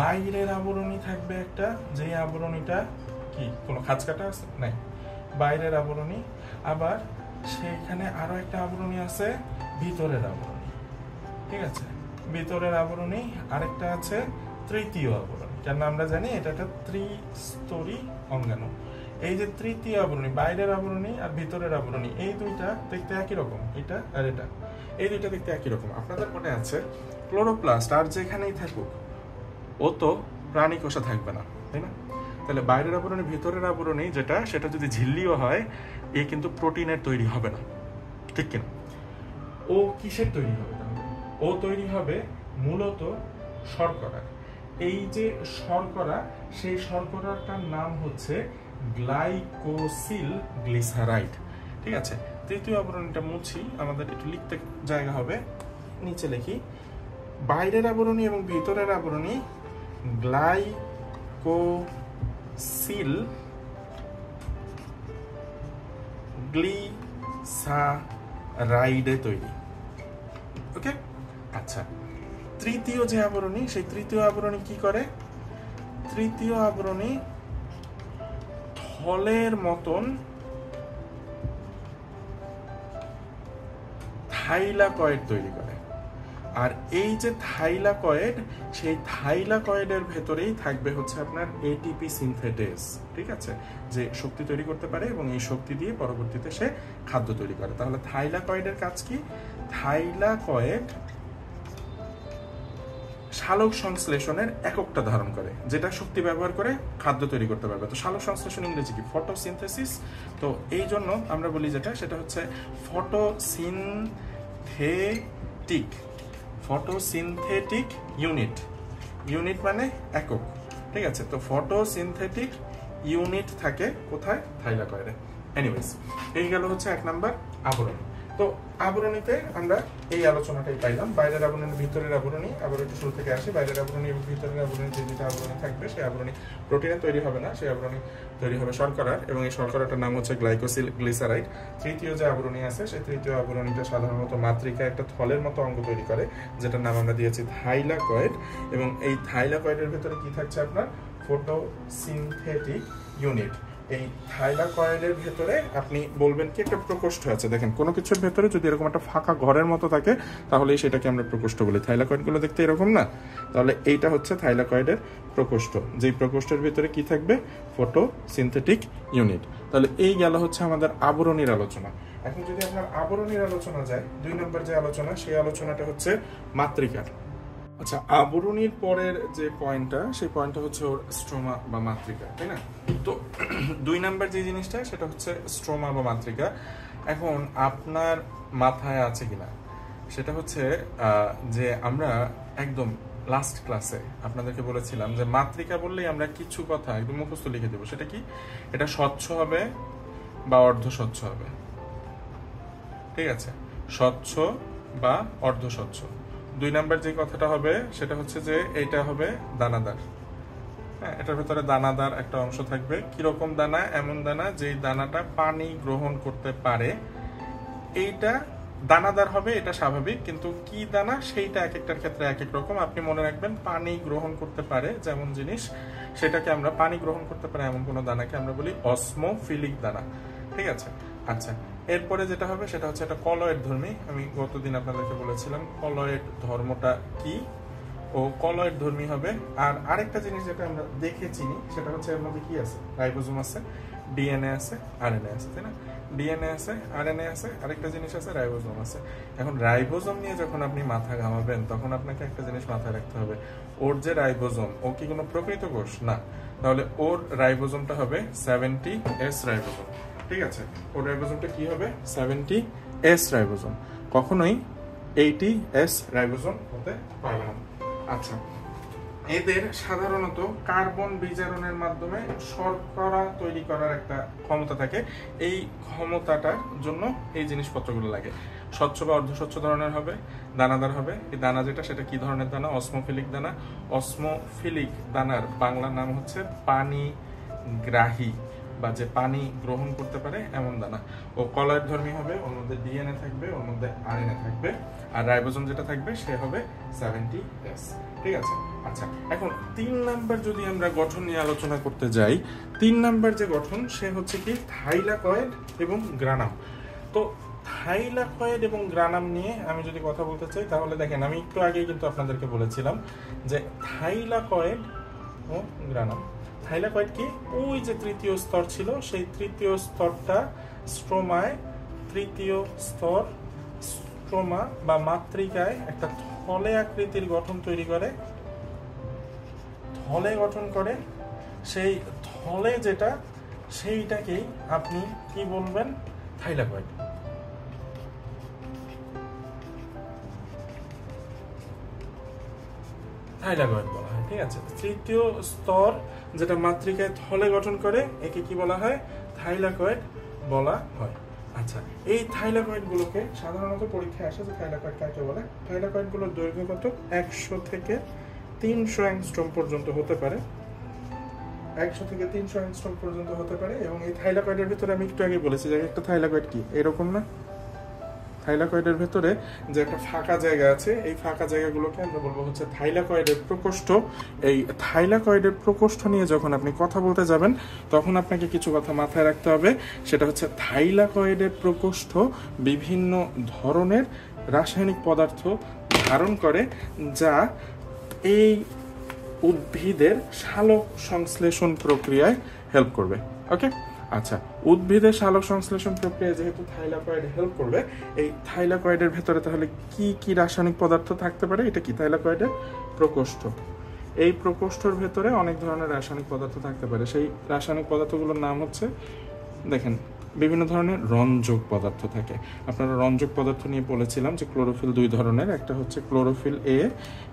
বাইরের আবরণী থাকবে একটা, যে আবরণীটা কি কোনো খাঁজকাটা আছে নাই, বাইরের আবরণী। আবার সেখানে আরো একটা আবরণী আছে, ভিতরের আবরণী। ঠিক আছে, ভিতরের আবরণী আরেকটা আছে, তৃতীয় আবরণী। কেন আমরা জানি এটা একটা ত্রিস্তরী অঙ্গাণু। এই যে তৃতীয় আবরণী, বাইরের আবরণী আর ভিতরের আবরণী, এই দুইটা দেখতে একই রকম, এটা আর এটা, এই দুইটা দেখতে একই রকম। আপনাদের মনে আছে ক্লোরোপ্লাস্ট আর যেখানেই থাকুক, ও তো প্রাণী কোষে থাকবে না, তাই না? তাহলে বাইরের আবরণী, ভিতরের আবরণী যেটা, সেটা যদি ঝিল্লিও হয়, এ কিন্তু প্রোটিনের তৈরি হবে না, ঠিক কিনা? ও কিসের তৈরি হবে? ও তৈরি হবে মূলত শর্করা। এই যে শর্করা, সেই শর্করাটার নাম হচ্ছে গ্লাইকোসিল গ্লিসারাইড। ঠিক আছে, তৃতীয় আবরণীটা মুছি, আমাদের একটু লিখতে জায়গা হবে, নিচে লিখি। বাইরের আবরণী এবং ভিতরের আবরণী গ্লাইকোসিল গ্লিসারাইডে তৈরি। ওকে, আচ্ছা, তৃতীয় যে আবরণী, সেই তৃতীয় আবরণী কি করে? তৃতীয় আবরণী থলের মতন থাইলাকয়েড তৈরি করে। আর এই যে থাইলাকয়েড, সেই থাইলাকয়েডের ভেতরেই থাকবে হচ্ছে আপনার এটিপি সিনথেটেজ। ঠিক আছে, যে শক্তি তৈরি করতে পারে এবং এই শক্তি দিয়ে পরবর্তীতে সে খাদ্য তৈরি করে। তাহলে থাইলাকয়েডের কাজ কি? থাইলাকয়েড সালোক সংশ্লেষণের এককটা ধারণ করে, যেটা শক্তি ব্যবহার করে খাদ্য তৈরি করতে পারবে। তো সালোক সংশ্লেষণ ইংরেজি কি? ফটোসিনথেসিস। তো এই জন্য আমরা বলি সেটা হচ্ছে ফটোসিনথেটিক। Photosynthetic unit. ইউনিট মানে একক, ঠিক আছে? তো ফটোসিনথেটিক ইউনিট থাকে কোথায়? থাইলাকয়েডে। এনিওয়েজ, এই গেল হচ্ছে 1 নাম্বার আবরণী। তো আবরণীতে আমরা এই আলোচনাটাই পাইলাম। বাইরের আবরণী, ভিতরের আবরণী। আবার একটু শুরু থেকে আসি। বাইরের আবরণী এবং ভিতরের আবরণী, যে যেটা আবরণী থাকবে সেই আবরণী প্রোটিনে তৈরি হবে না, সেই আবরণী তৈরি হবে শর্করার, এবং এই শর্করাটার নাম হচ্ছে গ্লাইকোসিল গ্লিসারাইড। তৃতীয় যে আবরণী আছে সেই তৃতীয় আবরণীটা সাধারণত মাতৃকা একটা থলের মতো অঙ্গ তৈরি করে, যেটার নাম আমরা দিয়েছি থাইলাকয়েড। এবং এই থাইলাকয়েডের ভেতরে কি থাকছে? আপনার ফটোসিনথেটিক ইউনিট। এই থাইলাকয়েডের ভেতরে আপনি বলবেন কি একটা প্রকোষ্ঠ আছে। দেখেন, কোনো কিছুর ভেতরে যদি এরকম একটা ফাঁকা ঘরের মতো থাকে তাহলে সেটাকে আমরা প্রকোষ্ঠ বলি। থাইলাকয়েডগুলো দেখতে এরকম না? তাহলে এইটা হচ্ছে থাইলাকয়েডের প্রকোষ্ঠ, যেই প্রকোষ্ঠের ভিতরে কি থাকবে? Photosynthetic unit. তাহলে এই গেল হচ্ছে আমাদের আবরণীর আলোচনা। এখন যদি আপনার আবরণীর আলোচনা যায়, 2 নম্বর যে আলোচনা, সেই আলোচনাটা হচ্ছে মাতৃকার। আচ্ছা, আবরণীর পরের যে পয়েন্টটা, সেই পয়েন্টটা হচ্ছে ওর স্ট্রোমা বা মাতৃকা, তাই না? তো 2 নাম্বার যে জিনিসটা সেটা হচ্ছে স্ট্রোমা বা মাতৃকা। এখন আপনার মাথায় আছে কিনা সেটা হচ্ছে যে আমরা একদম লাস্ট ক্লাসে আপনাদেরকে বলেছিলাম যে মাতৃকা বললেই আমরা কিছু কথা একদম মুখস্থ লিখে দেবো। সেটা কি? এটা স্বচ্ছ হবে বা অর্ধ স্বচ্ছ হবে, ঠিক আছে? স্বচ্ছ বা অর্ধ স্বচ্ছ। 2 নাম্বার যে কথাটা হবে সেটা হচ্ছে যে এইটা হবে দানাদার। হ্যাঁ, এটার ভেতরে দানাদার একটা অংশ থাকবে। কিরকম দানা? এমন দানা যেই দানাটা পানি গ্রহণ করতে পারে। এইটা দানাদার হবে, এটা স্বাভাবিক, কিন্তু কি দানা সেইটা এক একটার ক্ষেত্রে এক এক রকম। আপনি মনে রাখবেন, পানি গ্রহণ করতে পারে যেমন জিনিস, সেটাকে আমরা পানি গ্রহণ করতে পারে এমন কোনো দানাকে আমরা বলি অসমোফিলিক দানা, ঠিক আছে? আচ্ছা, এরপরে যেটা হবে সেটা হচ্ছে একটা কলয়েড ধর্মী। আমি গতদিন আপনাদেরকে বলেছিলাম কলয়েড ধর্মটা কি, ও কলয়েড ধর্মী হবে। আর আরেকটা জিনিস যেটা আমরা দেখে চিনি সেটা হচ্ছে এর মধ্যে কি আছে? রাইবোজোম আছে, ডিএনএ আছে, আরএনএ আছে, তাই না? ডিএনএ আছে, আরএনএ আছে, আরেকটা জিনিস আছে রাইবোজোম আছে। এখন রাইবোজোম নিয়ে যখন আপনি মাথা ঘামাবেন তখন আপনাকে একটা জিনিস মাথায় রাখতে হবে, ওর যে রাইবোজোম, ও কি কোনো প্রকৃত কোষ? না। তাহলে ওর রাইবোজোমটা হবে 70S রাইবোজোম, ঠিক আছে? ওর রাইবোজোমটা কি হবে? 70S রাইবোজোম, কখনোই 80S রাইবোজোম হতে পারবে না। আচ্ছা, এদের সাধারণত কার্বন বিজারণের মাধ্যমে শর্করা তৈরি করার একটা ক্ষমতা থাকে। এই ক্ষমতাটার জন্য এই জিনিসপত্রগুলো লাগে। স্বচ্ছ বা অর্ধস্বচ্ছ ধরনের হবে, দানাদার হবে। এই দানা যেটা, সেটা কি ধরনের দানা? অসমোফিলিক দানা। অসমোফিলিক দানার বাংলা নাম হচ্ছে পানিগ্রাহী, বা যে পানি গ্রহণ করতে পারে এমন দানা। ও কলয়েড ধর্মী হবে, ওর মধ্যে ডিএনএ থাকবে, ওর মধ্যে আরএনএ থাকবে, আর রাইবোজোম যেটা থাকবে সে হবে 70S, ঠিক আছে? আচ্ছা, এখন 3 নাম্বার যদি আমরা গঠন নিয়ে আলোচনা করতে যাই, 3 নাম্বার যে গঠন সে হচ্ছে কি? থাইলাকয়েড এবং গ্রানাম। তো থাইলাকয়েড এবং গ্রানাম নিয়ে আমি যদি কথা বলতে চাই তাহলে দেখেন, আমি একটু আগেই কিন্তু আপনাদেরকে বলেছিলাম যে থাইলাকয়েড ও গ্রানাম। থাইলাকয়েড কি? ওই যে তৃতীয় স্তর ছিল, সেই তৃতীয় স্তরটা স্ট্রোমায়, তৃতীয় স্তর স্ট্রোমা বা মাতৃকায় একটা থলে আকৃতির গঠন তৈরি করে, থলে গঠন করে। সেই থলে যেটা, সেইটাকেই আপনি কি বলবেন? থাইলাকয়েড। থাইলাকয়েড বলা হয়, ঠিক আছে? তৃতীয় স্তর যেটা মাতৃকায় থলে গঠন করে, একে কি বলা হয়? থাইলাকয়েড বলা হয়। আচ্ছা, এই থাইলাকয়েড গুলোকে সাধারণত পরীক্ষায় আসে যে থাইলাকয়েড কাকে বলে। থাইলাকয়েড গুলোর দৈর্ঘ্য কত? 100 থেকে 300 অ্যাংস্ট্রম পর্যন্ত হতে পারে। 100 থেকে 300 অ্যাংস্ট্রম পর্যন্ত হতে পারে। এবং এই থাইলাকয়েডের ভিতরে আমি একটু আগে বলেছি যে একটা থাইলাকয়েড কি এরকম না? থাইলাকয়েডের ভেতরে যে একটা ফাঁকা জায়গা আছে, এই ফাঁকা জায়গাগুলোকে আমরা বলবো হচ্ছে থাইলাকয়েডের প্রকোষ্ঠ। এই থাইলাকয়েডের প্রকোষ্ঠ নিয়ে যখন আপনি কথা বলতে যাবেন তখন আপনাকে কিছু কথা মাথায় রাখতে হবে। সেটা হচ্ছে থাইলাকয়েডের প্রকোষ্ঠ বিভিন্ন ধরনের রাসায়নিক পদার্থ ধারণ করে, যা এই উদ্ভিদের সালোক সংশ্লেষণ প্রক্রিয়ায় হেল্প করবে। ওকে, আচ্ছা, উদ্ভিদের সালোক সংশ্লেষণ প্রক্রিয়া যেহেতু থাইলাকয়েড হেল্প করবে, এই থাইলাকয়েডের ভেতরে তাহলে কি কি রাসায়নিক পদার্থ থাকতে পারে? এটা কি থাইলাকয়েডের প্রকোষ্ঠ। এই প্রকোষ্ঠের ভেতরে অনেক ধরনের রাসায়নিক পদার্থ থাকতে পারে। সেই রাসায়নিক পদার্থগুলোর নাম হচ্ছে, দেখেন, বিভিন্ন ধরনের রঞ্জক পদার্থ থাকে। আপনারা রঞ্জক পদার্থ নিয়ে বলেছিলাম যে ক্লোরোফিল 2 ধরনের, একটা হচ্ছে ক্লোরোফিল এ,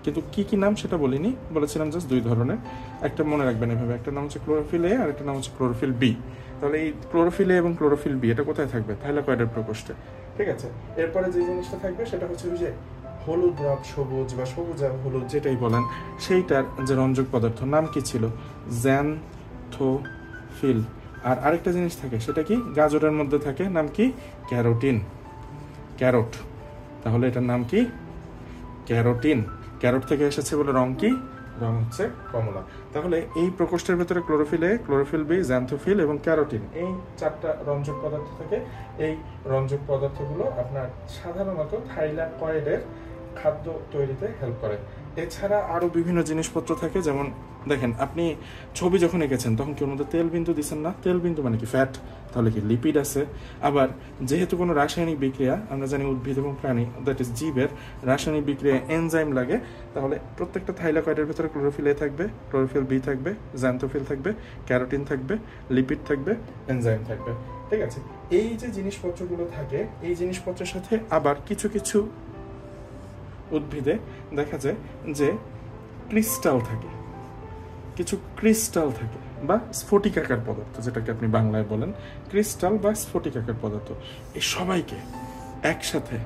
কিন্তু কি কি নাম সেটা বলিনি, বলেছিলাম জাস্ট 2 ধরনের। একটা মনে রাখবেন এভাবে, একটা নাম হচ্ছে ক্লোরোফিল এ আর একটা নাম হচ্ছে ক্লোরোফিল বি। তাহলে এই ক্লোরোফিল এ এবং ক্লোরোফিল বি এটা কোথায় থাকবে? থাইলাকয়েডের প্রকোষ্ঠে। ঠিক আছে, এরপরে যে জিনিসটা থাকবে সেটা হচ্ছে ওই যে হলুদ রব সবুজ বা সবুজ আর হলুদ যেটাই বলেন, সেইটার যে রঞ্জক পদার্থ নাম কি ছিল? জ্যান্থোফিল। আর আরেকটা জিনিস থাকে, সেটা কি? গাজরের মধ্যে থাকে, নাম কি? Carotene, carrot. তাহলে এটার নাম কি? ক্যারোটিন। ক্যারোট থেকে এসেছে বলে রং কি? রং হচ্ছে কমলা। তাহলে এই প্রকোষ্ঠের ভেতরে chlorophyll A, chlorophyll B, xanthophyll এবং ক্যারোটিন, এই 4টা রঞ্জক পদার্থ থাকে। এই রঞ্জক পদার্থগুলো আপনার সাধারণত থাইলাকয়েডের খাদ্য তৈরিতে হেল্প করে। এছাড়া আরো বিভিন্ন জিনিসপত্র থাকে, যেমন দেখেন, আপনি ছবি যখন এঁকেছেন তখন কি ওর মধ্যে তেল বিন্দু দিচ্ছেন না? তেল বিন্দু মানে কি? ফ্যাট। তাহলে কি লিপিড আছে। আবার যেহেতু কোনো রাসায়নিক বিক্রিয়া, আমরা জানি উদ্ভিদ এবং প্রাণী, দ্যাট ইজ জীবের রাসায়নিক বিক্রিয়া এনজাইম লাগে, তাহলে প্রত্যেকটা থাইলাকয়েডের ভেতরে ক্লোরোফিল এ থাকবে, ক্লোরোফিল বি থাকবে, জ্যান্থোফিল থাকবে, ক্যারোটিন থাকবে, লিপিড থাকবে, এনজাইম থাকবে। ঠিক আছে, এই যে জিনিসপত্রগুলো থাকে, এই জিনিসপত্রের সাথে আবার কিছু কিছু উদ্ভিদে দেখা যায় যে ক্রিস্টাল থাকে, কিছু ক্রিস্টাল থাকে বা স্ফটিকাকার পদার্থ, যেটাকে আপনি বাংলায় বলেন ক্রিস্টাল বা স্ফটিকাকার পদার্থ। এই সবাইকে একসাথে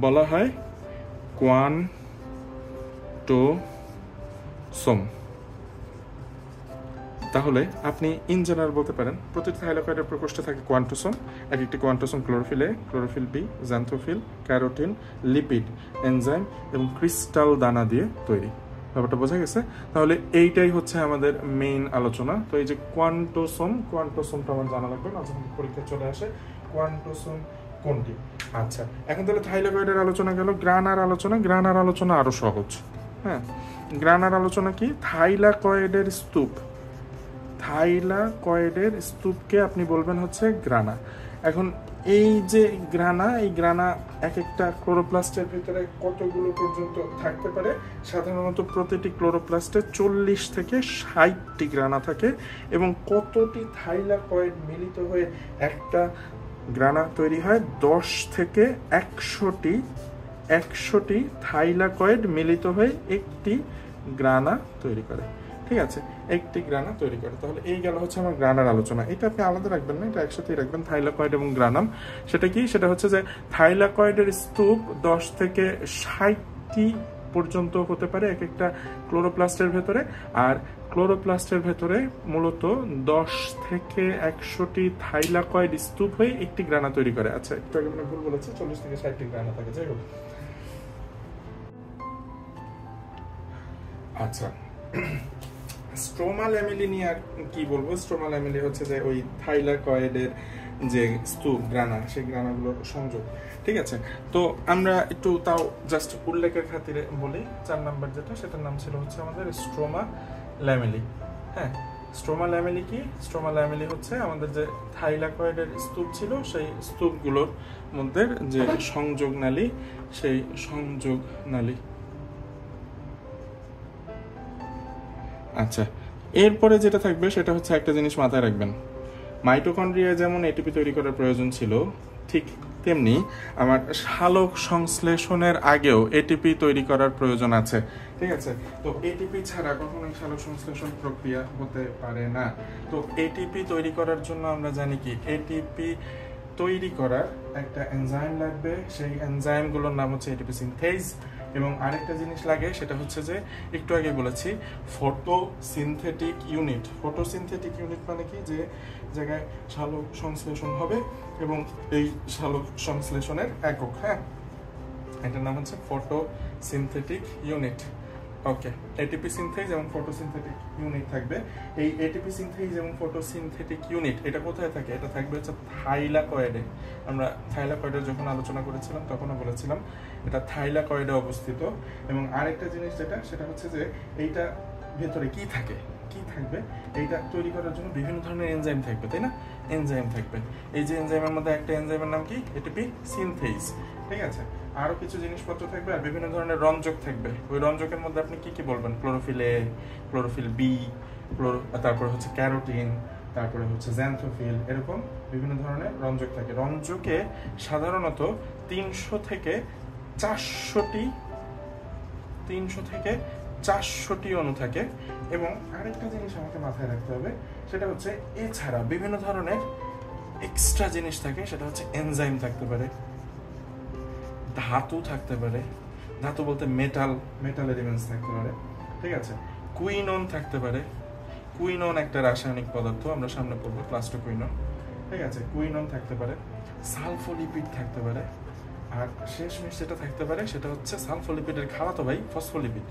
বলা হয় কোয়ান্টোসোম। তাহলে আপনি ইন জেনারেল বলতে পারেন প্রতিটি থাইলাকয়েডের প্রকোষ্ঠে থাকে কোয়ান্টোসোম। এক একটি quantasome chlorophyll A, chlorophyll B, xanthophyll, carotene, lipid, enzyme এবং ক্রিস্টাল দানা দিয়ে তৈরি। ব্যাপারটা বোঝা গেছে? তাহলে এইটাই হচ্ছে আমাদের মেইন আলোচনা। তো এই যে কোয়ান্টোসোম, কোয়ান্টোসোমটা আমার জানা লাগবে, মাঝে মধ্যে পরীক্ষায় চলে আসে কোয়ান্টোসোম কোনটি। আচ্ছা, এখন তাহলে থাইলাকয়েডের আলোচনা গেল। গ্রানার আলোচনা, গ্রানার আলোচনা আরো সহজ। হ্যাঁ, গ্রানার আলোচনা কি? থাইলাকয়েডের স্তূপ, থাইলাকয়েডের স্তূপকে আপনি বলবেন হচ্ছে গ্রানা। এখন এই যে গ্রানা, এই গ্রানা এক একটা ক্লোরোপ্লাস্টের ভিতরে কতগুলো পর্যন্ত থাকতে পারে? সাধারণত প্রতিটি ক্লোরোপ্লাস্টে 40 থেকে 60টি গ্রানা থাকে এবং কতটি থাইলাকয়েড মিলিত হয়ে একটা গ্রানা তৈরি হয়? 10 থেকে 100টি থাইলাকয়েড মিলিত হয়ে একটি গ্রানা তৈরি করে। ঠিক আছে, একটি গ্রানা তৈরি করে। তাহলে এই গেল হচ্ছে আমার গ্রানার আলোচনা। এটা আপনি আলাদা রাখবেন না, এটা একসাথেই রাখবেন, থাইলাকয়েড এবং গ্রানাম। সেটা কি? সেটা হচ্ছে যে থাইলাকয়েডের স্তূপ 10 থেকে 60টি পর্যন্ত হতে পারে এক একটা ক্লোরোপ্লাস্টের ভেতরে, আর ক্লোরোপ্লাস্টের ভেতরে মূলত 10 থেকে 100টি থাইলাকয়েড স্তূপ হয়ে একটি গ্রানা তৈরি করে। আচ্ছা, একটু আগে মানে ভুল বলেছি, 40 থেকে 60টি গ্রানা থাকে। যাই হোক, আচ্ছা, স্ট্রোমা ল্যামেলি নিয়ে আর কি বলবো? স্ট্রোমা ল্যামেলি হচ্ছে যে ওই থাইলাকয়েডের যে স্তূপ, গ্রানা, সেই গ্রানাগুলোর সংযোগ। ঠিক আছে, তো আমরা একটু তাও জাস্ট উল্লেখের খাতিরে বলি, 4 নাম্বার যেটা, সেটার নাম ছিল হচ্ছে আমাদের স্ট্রোমা ল্যামেলি। হ্যাঁ, স্ট্রোমা ল্যামেলি কি? স্ট্রোমা ল্যামেলি হচ্ছে আমাদের যে থাইলাকয়েডের স্তূপ ছিল, সেই স্তূপগুলোর মধ্যে যে সংযোগ নালী, সেই সংযোগ নালী। আচ্ছা, এরপরে যেটা থাকবে সেটা হচ্ছে একটা জিনিস মাথায় রাখবেন, মাইটোকন্ড্রিয়া যেমন এটিপি তৈরি করার প্রয়োজন ছিল, ঠিক তেমনি আমার সালোক সংশ্লেষণের আগেও এটিপি তৈরি করার প্রয়োজন আছে। ঠিক আছে, তো এটিপি ছাড়া কখনোই সালোক সংশ্লেষণ প্রক্রিয়া হতে পারে না। তো এটিপি তৈরি করার জন্য আমরা জানি কি, এটিপি তৈরি করার একটা এনজাইম লাগবে, সেই এনজাইমগুলোর নাম হচ্ছে এটিপি সিনথেজ। এবং আরেকটা জিনিস লাগে, সেটা হচ্ছে যে একটু আগে বলেছি ফটোসিনথেটিক ইউনিট। ফটোসিনথেটিক ইউনিট মানে কি? যে জায়গায় সালোক সংশ্লেষণ হবে এবং এই সালোক সংশ্লেষণের একক, হ্যাঁ, এটার নাম হচ্ছে ফটোসিনথেটিক ইউনিট। ওকে, এটিপি সিনথেজ এবং ফটোসিনথেটিক ইউনিট থাকবে। এই এটিপি সিনথেজ এবং ফটোসিনথেটিক ইউনিট এটা কোথায় থাকে? এটা থাকবে হচ্ছে থাইলাকয়েডে। আমরা থাইলাকয়েডের যখন আলোচনা করেছিলাম তখনও বলেছিলাম এটা থাইলাকয়েডে অবস্থিত। এবং আরেকটা জিনিস যেটা, সেটা হচ্ছে যে এইটা ভেতরে কি থাকে? কি থাকবে, এইটা তৈরি করার জন্য বিভিন্ন ধরনের এনজাইম থাকবে, তাই না? এনজাইম থাকবে। এই যে এনজাইমের মধ্যে একটা এনজাইমের নাম কি? এটিপি সিনথেজ। ঠিক আছে, আরো কিছু জিনিসপত্র থাকবে আর বিভিন্ন ধরনের রঞ্জক থাকবে। ওই রঞ্জকের মধ্যে আপনি কি কি বলবেন? ক্লোরোফিল এ, ক্লোরোফিল বি, তারপরে হচ্ছে ক্যারোটিন, তারপরে হচ্ছে জ্যান্থোফিল, এরকম বিভিন্ন ধরনের রঞ্জক থাকে। রঞ্জকে সাধারণত 300 থেকে 400টি অণু থাকে। এবং আরেকটা জিনিস আমাকে মাথায় রাখতে হবে, সেটা হচ্ছে এছাড়া বিভিন্ন ধরনের এক্সট্রা জিনিস থাকে, সেটা হচ্ছে এনজাইম থাকতে পারে, ধাতু থাকতে পারে, ধাতু বলতে মেটাল এলিমেন্টস থাকতে পারে। ঠিক আছে, কুইনন থাকতে পারে। কুইনন একটা রাসায়নিক পদার্থ, আমরা সামনে পড়বো ক্লাস 2 কুইনন। ঠিক আছে, কুইনন থাকতে পারে, সালফোলিপিড থাকতে পারে, আর শেষমেশ যেটা থাকতে পারে সেটা হচ্ছে সালফোলিপিডের খালাতো ভাই ফসফোলিপিড।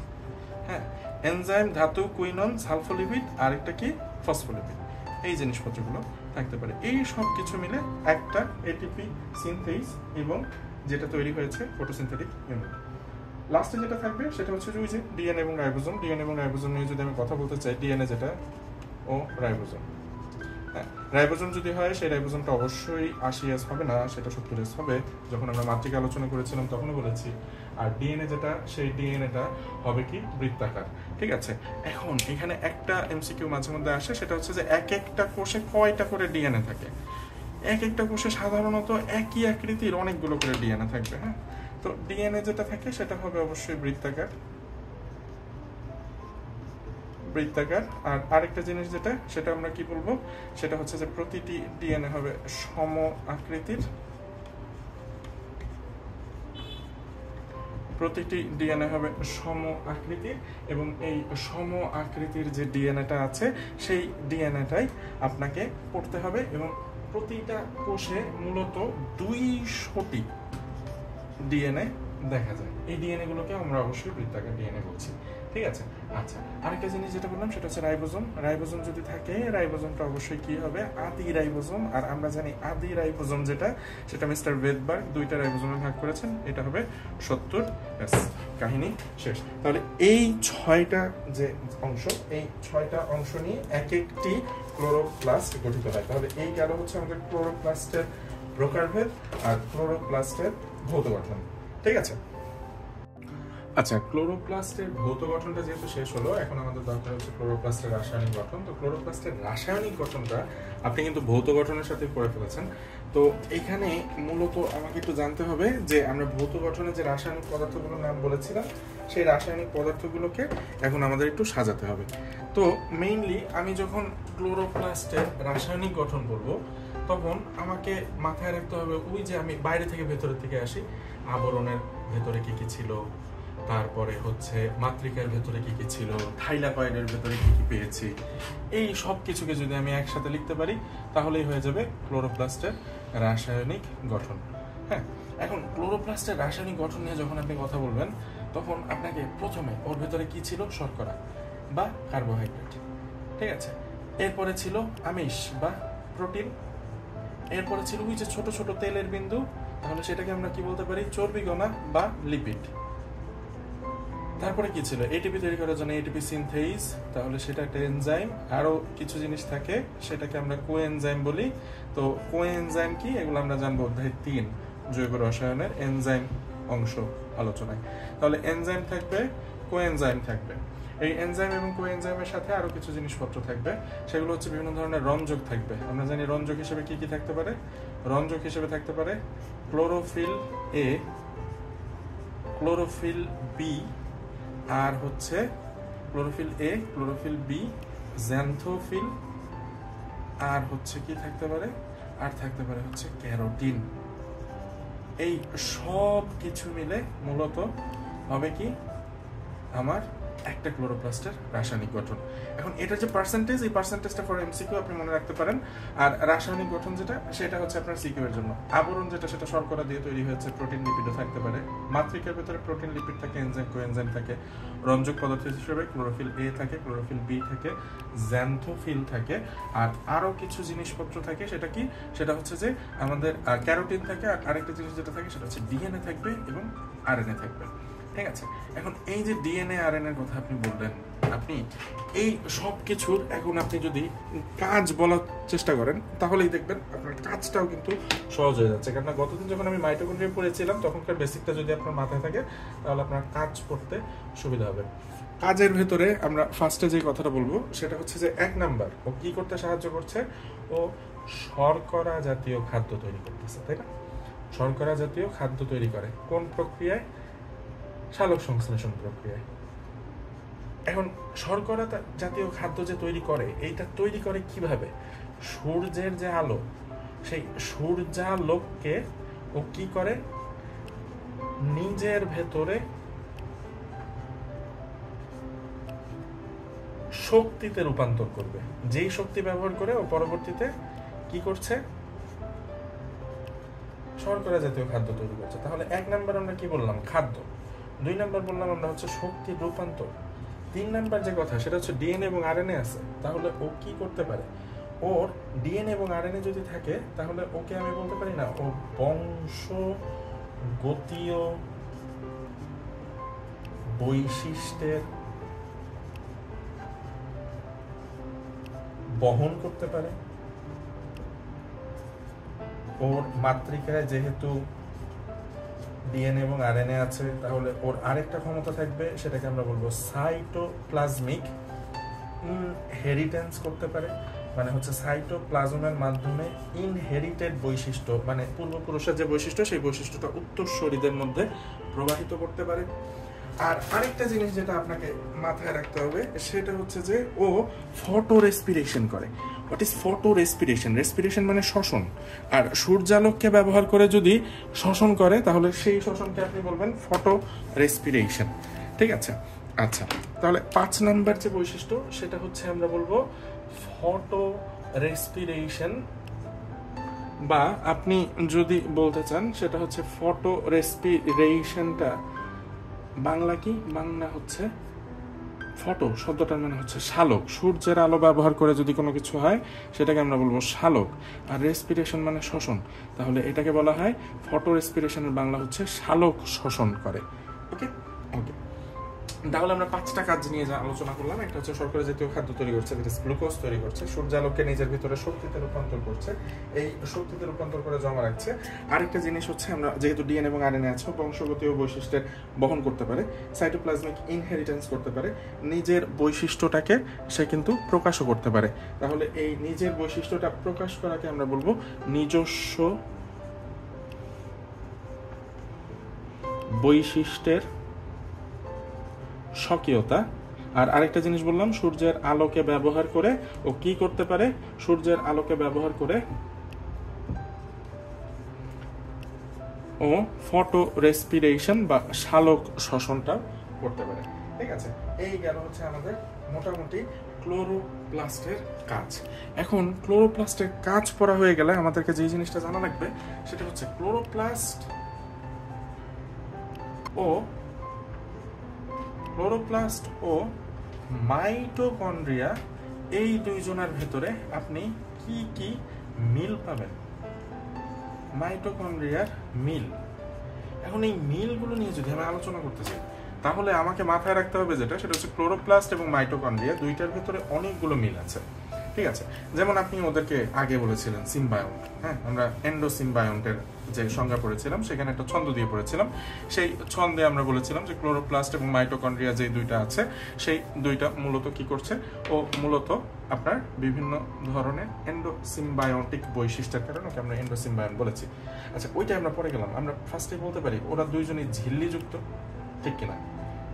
হ্যাঁ, এনজাইম, ধাতু, কুইনন, সালফোলিপিড, আর একটা কি? ফসফোলিপিড। এই জিনিসপত্রগুলো থাকতে পারে। এই সব কিছু মিলে একটা এটিপি সিনথেজ এবং যেটা তৈরি হয়েছে ফটোসিনথেটিক ইউনিট। লাস্টে যেটা থাকবে সেটা হচ্ছে ওই যে ডিএনএ এবং রাইবোজোম। ডিএনএ এবং রাইবোজোম নিয়ে যদি আমি কথা বলতে চাই, ডিএনএ যেটা ও রাইবোজোম। হ্যাঁ, রাইবোজোম যদি হয় সেই রাইবোজোমটা অবশ্যই 80S হবে না, সেটা 70S হবে। যখন আমরা মাত্রিকা আলোচনা করেছিলাম তখনও বলেছি। আর ডিএনএ যেটা, সেই ডিএনএটা হবে কি? বৃত্তাকার। ঠিক আছে, এখন এখানে একটা এমসিকিউ মাঝে মধ্যে আসে, সেটা হচ্ছে যে এক একটা কোষে কয়টা করে ডিএনএ থাকে। এক একটা কোষে সাধারণত একই আকৃতির অনেকগুলো করে ডিএনএ থাকবে। হ্যাঁ, তো ডিএনএ যেটা থাকে সেটা হবে অবশ্যই বৃত্তাকার। আর আরেকটা জিনিস যেটা, সেটা আমরা কি বলবো, সেটা হচ্ছে যে প্রতিটি ডিএনএ হবে সম আকৃতির। প্রতিটি ডিএনএ হবে সম আকৃতির, এবং এই সম আকৃতির যে ডিএনএটা আছে সেই ডিএনএটাই আপনাকে পড়তে হবে। এবং প্রতিটা কোষে মূলত 200টি ডিএনএ দেখা যায়। এই ডিএনএ গুলোকে আমরা অবশ্যই বৃত্তাকার ডিএনএ বলছি। ঠিক আছে, আচ্ছা, আরেকটা জিনিস যেটা বললাম সেটা হচ্ছে রাইবোজোম। রাইবোজোম যদি থাকে, রাইবোজোমটা অবশ্যই কি হবে? আদি রাইবোজোম। আর আমরা জানি আদি রাইবোজোম যেটা, সেটা মিস্টার ভেদবার্গ 2টা রাইবোজোমে ভাগ করেছেন, এটা হবে 70। কাহিনী শেষ। তাহলে এই 6টা যে অংশ, এই 6টা অংশ নিয়ে এক একটি ক্লোরোপ্লাস্ট গঠিত হয়। তাহলে এই গেল হচ্ছে আমাদের ক্লোরোপ্লাস্টের প্রকারভেদ আর ক্লোরোপ্লাস্টের ভৌত গঠন। ঠিক আছে, আচ্ছা, ক্লোরোপ্লাস্টের ভৌত গঠনটা যেহেতু শেষ হলো, এখন আমাদের দরকার হচ্ছে ক্লোরোপ্লাস্টের রাসায়নিক গঠন। তো ক্লোরোপ্লাস্টের রাসায়নিক গঠনটা আপনি কিন্তু ভৌত গঠনের সাথে করে ফেলেছেন। তো এখানে মূলত আমাকে একটু জানতে হবে যে আমরা ভৌত গঠনে যে রাসায়নিক পদার্থগুলোর নাম বলেছিলাম, সেই রাসায়নিক পদার্থগুলোকে এখন আমাদের একটু সাজাতে হবে। তো মেইনলি আমি যখন ক্লোরোপ্লাস্টের রাসায়নিক গঠন বলবো, তখন আমাকে মাথায় রাখতে হবে ওই যে আমি বাইরে থেকে ভেতরের থেকে আসি, আবরণের ভেতরে কি কি ছিল, তারপরে হচ্ছে মাতৃকার ভেতরে কি কি ছিল, থাইলাকয়েডের ভেতরে কি কি পেয়েছি, এই সব কিছুকে যদি আমি একসাথে লিখতে পারি তাহলেই হয়ে যাবে ক্লোরোপ্লাস্টের রাসায়নিক গঠন। হ্যাঁ, এখন ক্লোরোপ্লাস্টের রাসায়নিক গঠন নিয়ে যখন আপনি কথা বলবেন, তখন আপনাকে প্রথমে ওর ভেতরে কি ছিল? শর্করা বা কার্বোহাইড্রেট। ঠিক আছে, এরপরে ছিল আমিষ বা প্রোটিন, এরপরে ছিল ওই যে ছোট ছোট তেলের বিন্দু, তাহলে সেটাকে আমরা কি বলতে পারি? চর্বিকণা বা লিপিড। তারপরে কি ছিল? এটিপি তৈরি করার জন্য এটিপি সিনথেজ, তাহলে সেটা একটা এনজাইম। আরো কিছু জিনিস থাকে, সেটাকে আমরা কোএনজাইম বলি। তো কোএনজাইম কি, এগুলো আমরা জানবো অধ্যায় 3 জৈব রসায়নের এনজাইম অংশ আলোচনায়। তাহলে এনজাইম থাকবে, কোএনজাইম থাকবে। এই এনজাইম এবং কোএনজাইমের সাথে আরো কিছু জিনিসপত্র থাকবে, সেগুলো হচ্ছে বিভিন্ন ধরনের রঞ্জক থাকবে। আমরা জানি রঞ্জক হিসেবে কি কি থাকতে পারে। রঞ্জক হিসেবে থাকতে পারে ক্লোরোফিল এ, ক্লোরোফিল বি, আর হচ্ছে chlorophyll A, chlorophyll B, xanthophyll, আর হচ্ছে কি থাকতে পারে? আর থাকতে পারে হচ্ছে ক্যারোটিন। এই সব কিছু মিলে মূলত হবে কি আমার একটা ক্লোরোপ্লাস্টের রাসায়নিক গঠন। এখন এটা যে পার্সেন্টেজ, এই পার্সেন্টেজটা ফর এমসিকিউ আপনি মনে রাখতে পারেন। আর রাসায়নিক গঠন যেটা, সেটা হচ্ছে আপনার সিকিউ এর জন্য। আবরণ যেটা, সেটা শর্করা দিয়ে তৈরি হয়েছে, প্রোটিন লিপিডও থাকতে পারে। মাতৃকার ভেতরে প্রোটিন লিপিড থাকে, এনজাইম কোএনজাইম থাকে। রঞ্জক পদার্থ হিসেবে ক্লোরোফিল এ থাকে, ক্লোরোফিল বি থাকে, জ্যান্থোফিল থাকে। আর আরো কিছু জিনিসপত্র থাকে, সেটা কি? সেটা হচ্ছে যে আমাদের ক্যারোটিন থাকে। আর আরেকটা জিনিস যেটা থাকে সেটা হচ্ছে ডিএনএ থাকবে এবং আরএনএ থাকবে। ঠিক আছে। এখন এই যে ডিএনএ আরএনএ এর কথা আপনি বললেন, আপনি এই সব কিছুর এখন আপনি যদি কাজ বলার চেষ্টা করেন তাহলেই দেখবেন আপনার কাজটাও কিন্তু সহজ হয়ে যাচ্ছে। কারণ গতদিন যখন আমি মাইটোকন্ড্রিয়া পড়েছিলাম তখনকার বেসিকটা যদি আপনার মাথায় থাকে তাহলে আপনার কাজ করতে সুবিধা হবে। কাজের ভেতরে আমরা ফার্স্টে যে কথাটা বলবো সেটা হচ্ছে যে 1 নাম্বার, ও কি করতে সাহায্য করছে, ও শর্করা জাতীয় খাদ্য তৈরি করতেছে, তাই না? শর্করা জাতীয় খাদ্য তৈরি করে কোন প্রক্রিয়ায়? সালোক সংশ্লেষণ প্রক্রিয়ায়। এখন শর্করা জাতীয় খাদ্য যে তৈরি করে, এইটা তৈরি করে কিভাবে? সূর্যের যে আলো, সেই সূর্যালোককে ও কি করে নিজের ভেতরে শক্তিতে রূপান্তর করবে। যেই শক্তি ব্যবহার করে ও পরবর্তীতে কি করছে? শর্করা জাতীয় খাদ্য তৈরি করছে। তাহলে 1 নাম্বার আমরা কি বললাম? খাদ্য। 2 নাম্বার বললাম আমরা হচ্ছে শক্তির রূপান্তর। 3 নাম্বার যে কথা সেটা হচ্ছে ডিএনএ এবং আরএনএ আছে, তাহলে ও কি করতে পারে? ওর ডিএনএ এবং আরএনএ যদি থাকে তাহলে ওকে আমি বলতে পারি না ও বংশগতীয় বৈশিষ্ট্যের বহন করতে পারে। ওর মাতৃকায় যেহেতু ডিএনএ এবং আরএনএ আছে তাহলে ওর আরেকটা ক্ষমতা থাকবে, সেটাকে আমরা বলবো সাইটোপ্লাজমিক ইনহেরিটেন্স করতে পারে। মানে হচ্ছে সাইটোপ্লাজমের মাধ্যমে ইনহেরিটেড বৈশিষ্ট্য, মানে পূর্বপুরুষের যে বৈশিষ্ট্য সেই বৈশিষ্ট্যটা উত্তরসূরিদের মধ্যে প্রবাহিত করতে পারে। আর আরেকটা জিনিস যেটা আপনাকে মাথায় রাখতে হবে সেটা হচ্ছে যে ও ফটো রেসপিরেশন করে। What is photo respiration? Respiration মানে শ্বসন। আর সূর্যালোককে ব্যবহার করে যদি শ্বসন করে তাহলে সেই শ্বসনকে আপনি বলবেন ফটো রেসপিরেশন। ঠিক আছে? আচ্ছা, তাহলে 5 নাম্বার যে বৈশিষ্ট্য সেটা হচ্ছে আমরা বলবো ফটো রেসপিরেশন, বা আপনি যদি বলতে চান সেটা হচ্ছে ফটো রেসপিরেশনটা বাংলা কি? বাংলা হচ্ছে ফটো শব্দটার মানে হচ্ছে শালক। সূর্যের আলো ব্যবহার করে যদি কোনো কিছু হয় সেটাকে আমরা বলবো শালক। আর রেসপিরেশন মানে শ্বসন, তাহলে এটাকে বলা হয় ফটো রেসপিরেশনের বাংলা হচ্ছে শালক শ্বসন করে। ওকে ওকে, তাহলে আমরা 5টা কাজ নিয়ে যা আলোচনা করলাম। একটা হচ্ছে শর্করা জাতীয় খাদ্য তৈরি করছে, যেটা গ্লুকোজ তৈরি করছে, সূর্যালোককে নিজের ভিতরে শক্তিতে রূপান্তর করছে, এই শক্তিতে রূপান্তর করে জমা রাখছে। আরেকটা জিনিস হচ্ছে আমরা যেহেতু ডিএনএ এবং আরএনএ আছে, বংশগতীয় বৈশিষ্ট্যের বহন করতে পারে, সাইটোপ্লাজমিক ইনহেরিটেন্স করতে পারে, নিজের বৈশিষ্ট্যটাকে সে কিন্তু প্রকাশও করতে পারে। তাহলে এই নিজের বৈশিষ্ট্যটা প্রকাশ করাকে আমরা বলবো নিজস্ব বৈশিষ্ট্যের স্বকীয়তা। আর আরেকটা জিনিস বললাম, সূর্যের আলোকে ব্যবহার করে ও কি করতে পারে? সূর্যের আলোকে ব্যবহার করে ও ফটো রেসপিরেশন বা শালক শ্বসনটা করতে পারে। ঠিক আছে, এই গেল হচ্ছে আমাদের মোটামুটি ক্লোরোপ্লাস্টের কাজ। এখন ক্লোরোপ্লাস্টের কাজ পড়া হয়ে গেলে আমাদেরকে যে জিনিসটা জানা লাগবে সেটা হচ্ছে ক্লোরোপ্লাস্ট ও মাইটোকন্ড্রিয়া, এই দুইজনের ভেতরে আপনি কি কি মিল পাবেন? মাইটোকন্ড্রিয়ার মিল। এখন এই মিলগুলো নিয়ে যদি আমি আলোচনা করতে চাই তাহলে আমাকে মাথায় রাখতে হবে যেটা সেটা হচ্ছে ক্লোরোপ্লাস্ট এবং মাইটোকন্ড্রিয়া দুইটার ভেতরে অনেকগুলো মিল আছে। ঠিক আছে, যেমন আপনি ওদেরকে আগে বলেছিলেন সিম্বায়ন্ট। হ্যাঁ, আমরা এন্ডোসিম্বায়ন্টের যে সংজ্ঞা পড়েছিলাম সেখানে একটা ছন্দ দিয়ে পড়েছিলাম। সেই ছন্দে আমরা বলেছিলাম যে ক্লোরোপ্লাস্ট এবং মাইটোকন্ড্রিয়া যে দুইটা আছে সেই দুইটা মূলত কি করছে? ও মূলত আপনার বিভিন্ন ধরনের এন্ডোসিম্বায়ন্টিক বৈশিষ্ট্যের কারণে ওকে আমরা এন্ডোসিম্বায়ন্ট বলেছি। আচ্ছা, ওইটা আমরা পরে গেলাম। আমরা ফার্স্টে বলতে পারি ওরা দুইজনই ঝিল্লিযুক্ত, ঠিক কিনা?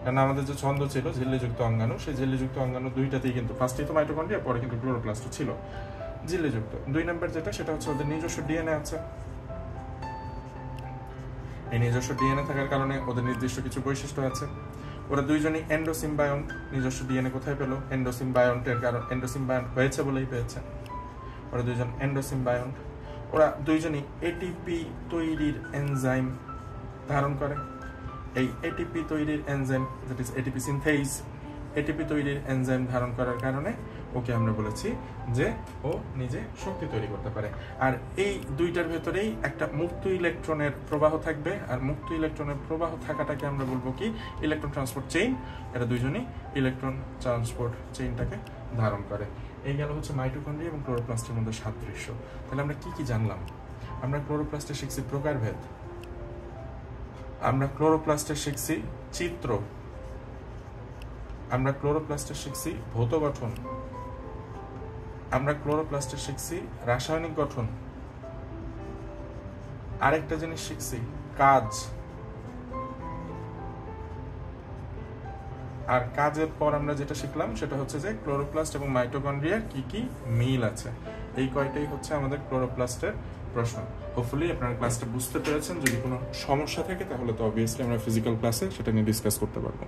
কারণ আমাদের যে ছন্দ ছিল ঝিল্লিযুক্ত অঙ্গাণু, সেই ঝিল্লিযুক্ত অঙ্গাণু দুইটাতেই কিন্তু ফার্স্টেই তো মাইটোকন্ড্রিয়া, পরে কিন্তু ক্লোরোপ্লাস্ট ছিল ঝিল্লিযুক্ত। 2 নাম্বার যেটা সেটা হচ্ছে ওদের নিজস্ব ডিএনএ আছে। এই নিজস্ব ডিএনএ থাকার কারণে ওদের নির্দিষ্ট কিছু বৈশিষ্ট্য আছে। ওরা দুইজনই এন্ডোসিম্বায়ন্ট। নিজস্ব ডিএনএ কোথায় পেলো? এন্ডোসিম্বায়ন্টের কারণ এন্ডোসিম্বায়ন্ট হয়েছে বলেই পেয়েছে। ওরা দুইজন এন্ডোসিম্বায়ন্ট। ওরা দুইজনই এটিপি তৈরির এনজাইম ধারণ করে। এই এটিপি তৈরির enzyme, that is ATP synthase, ATP তৈরির এনজাইম ধারণ করার কারণে ওকে আমরা বলেছি যে ও নিজে শক্তি তৈরি করতে পারে। আর এই দুইটার ভেতরেই একটা মুক্ত ইলেকট্রনের প্রবাহ থাকবে, আর মুক্ত ইলেকট্রনের প্রবাহ থাকাটাকে আমরা বলবো কি ইলেকট্রন ট্রান্সপোর্ট চেইন। এরা দুইজনই ইলেকট্রন ট্রান্সপোর্ট চেইনটাকে ধারণ করে। এই গেল হচ্ছে মাইটোকন্ড্রিয়া এবং ক্লোরোপ্লাস্টের মধ্যে সাদৃশ্য। তাহলে আমরা কি কি জানলাম? আমরা ক্লোরোপ্লাস্টে শিখছি প্রকারভেদ, আমরা ক্লোরোপ্লাস্টে শিখছি চিত্র, আমরা ক্লোরোপ্লাস্টে শিখছি ভৌত গঠন, আমরা ক্লোরোপ্লাস্টে শিখছি রাসায়নিক গঠন, আরেকটা জিনিস শিখছি কাজ। আর কাজের পর আমরা যেটা শিখলাম সেটা হচ্ছে যে ক্লোরোপ্লাস্ট এবং মাইটোকন্ড্রিয়ার কি কি মিল আছে। এই কয়টাই হচ্ছে আমাদের ক্লোরোপ্লাস্টের প্রশ্ন। হোপফুলি আপনারা ক্লাসটা বুঝতে পেরেছেন। যদি কোনো সমস্যা থাকে তাহলে তো অবভিয়াসলি আমরা ফিজিক্যাল ক্লাসে সেটা নিয়ে ডিসকাস করতে পারবো।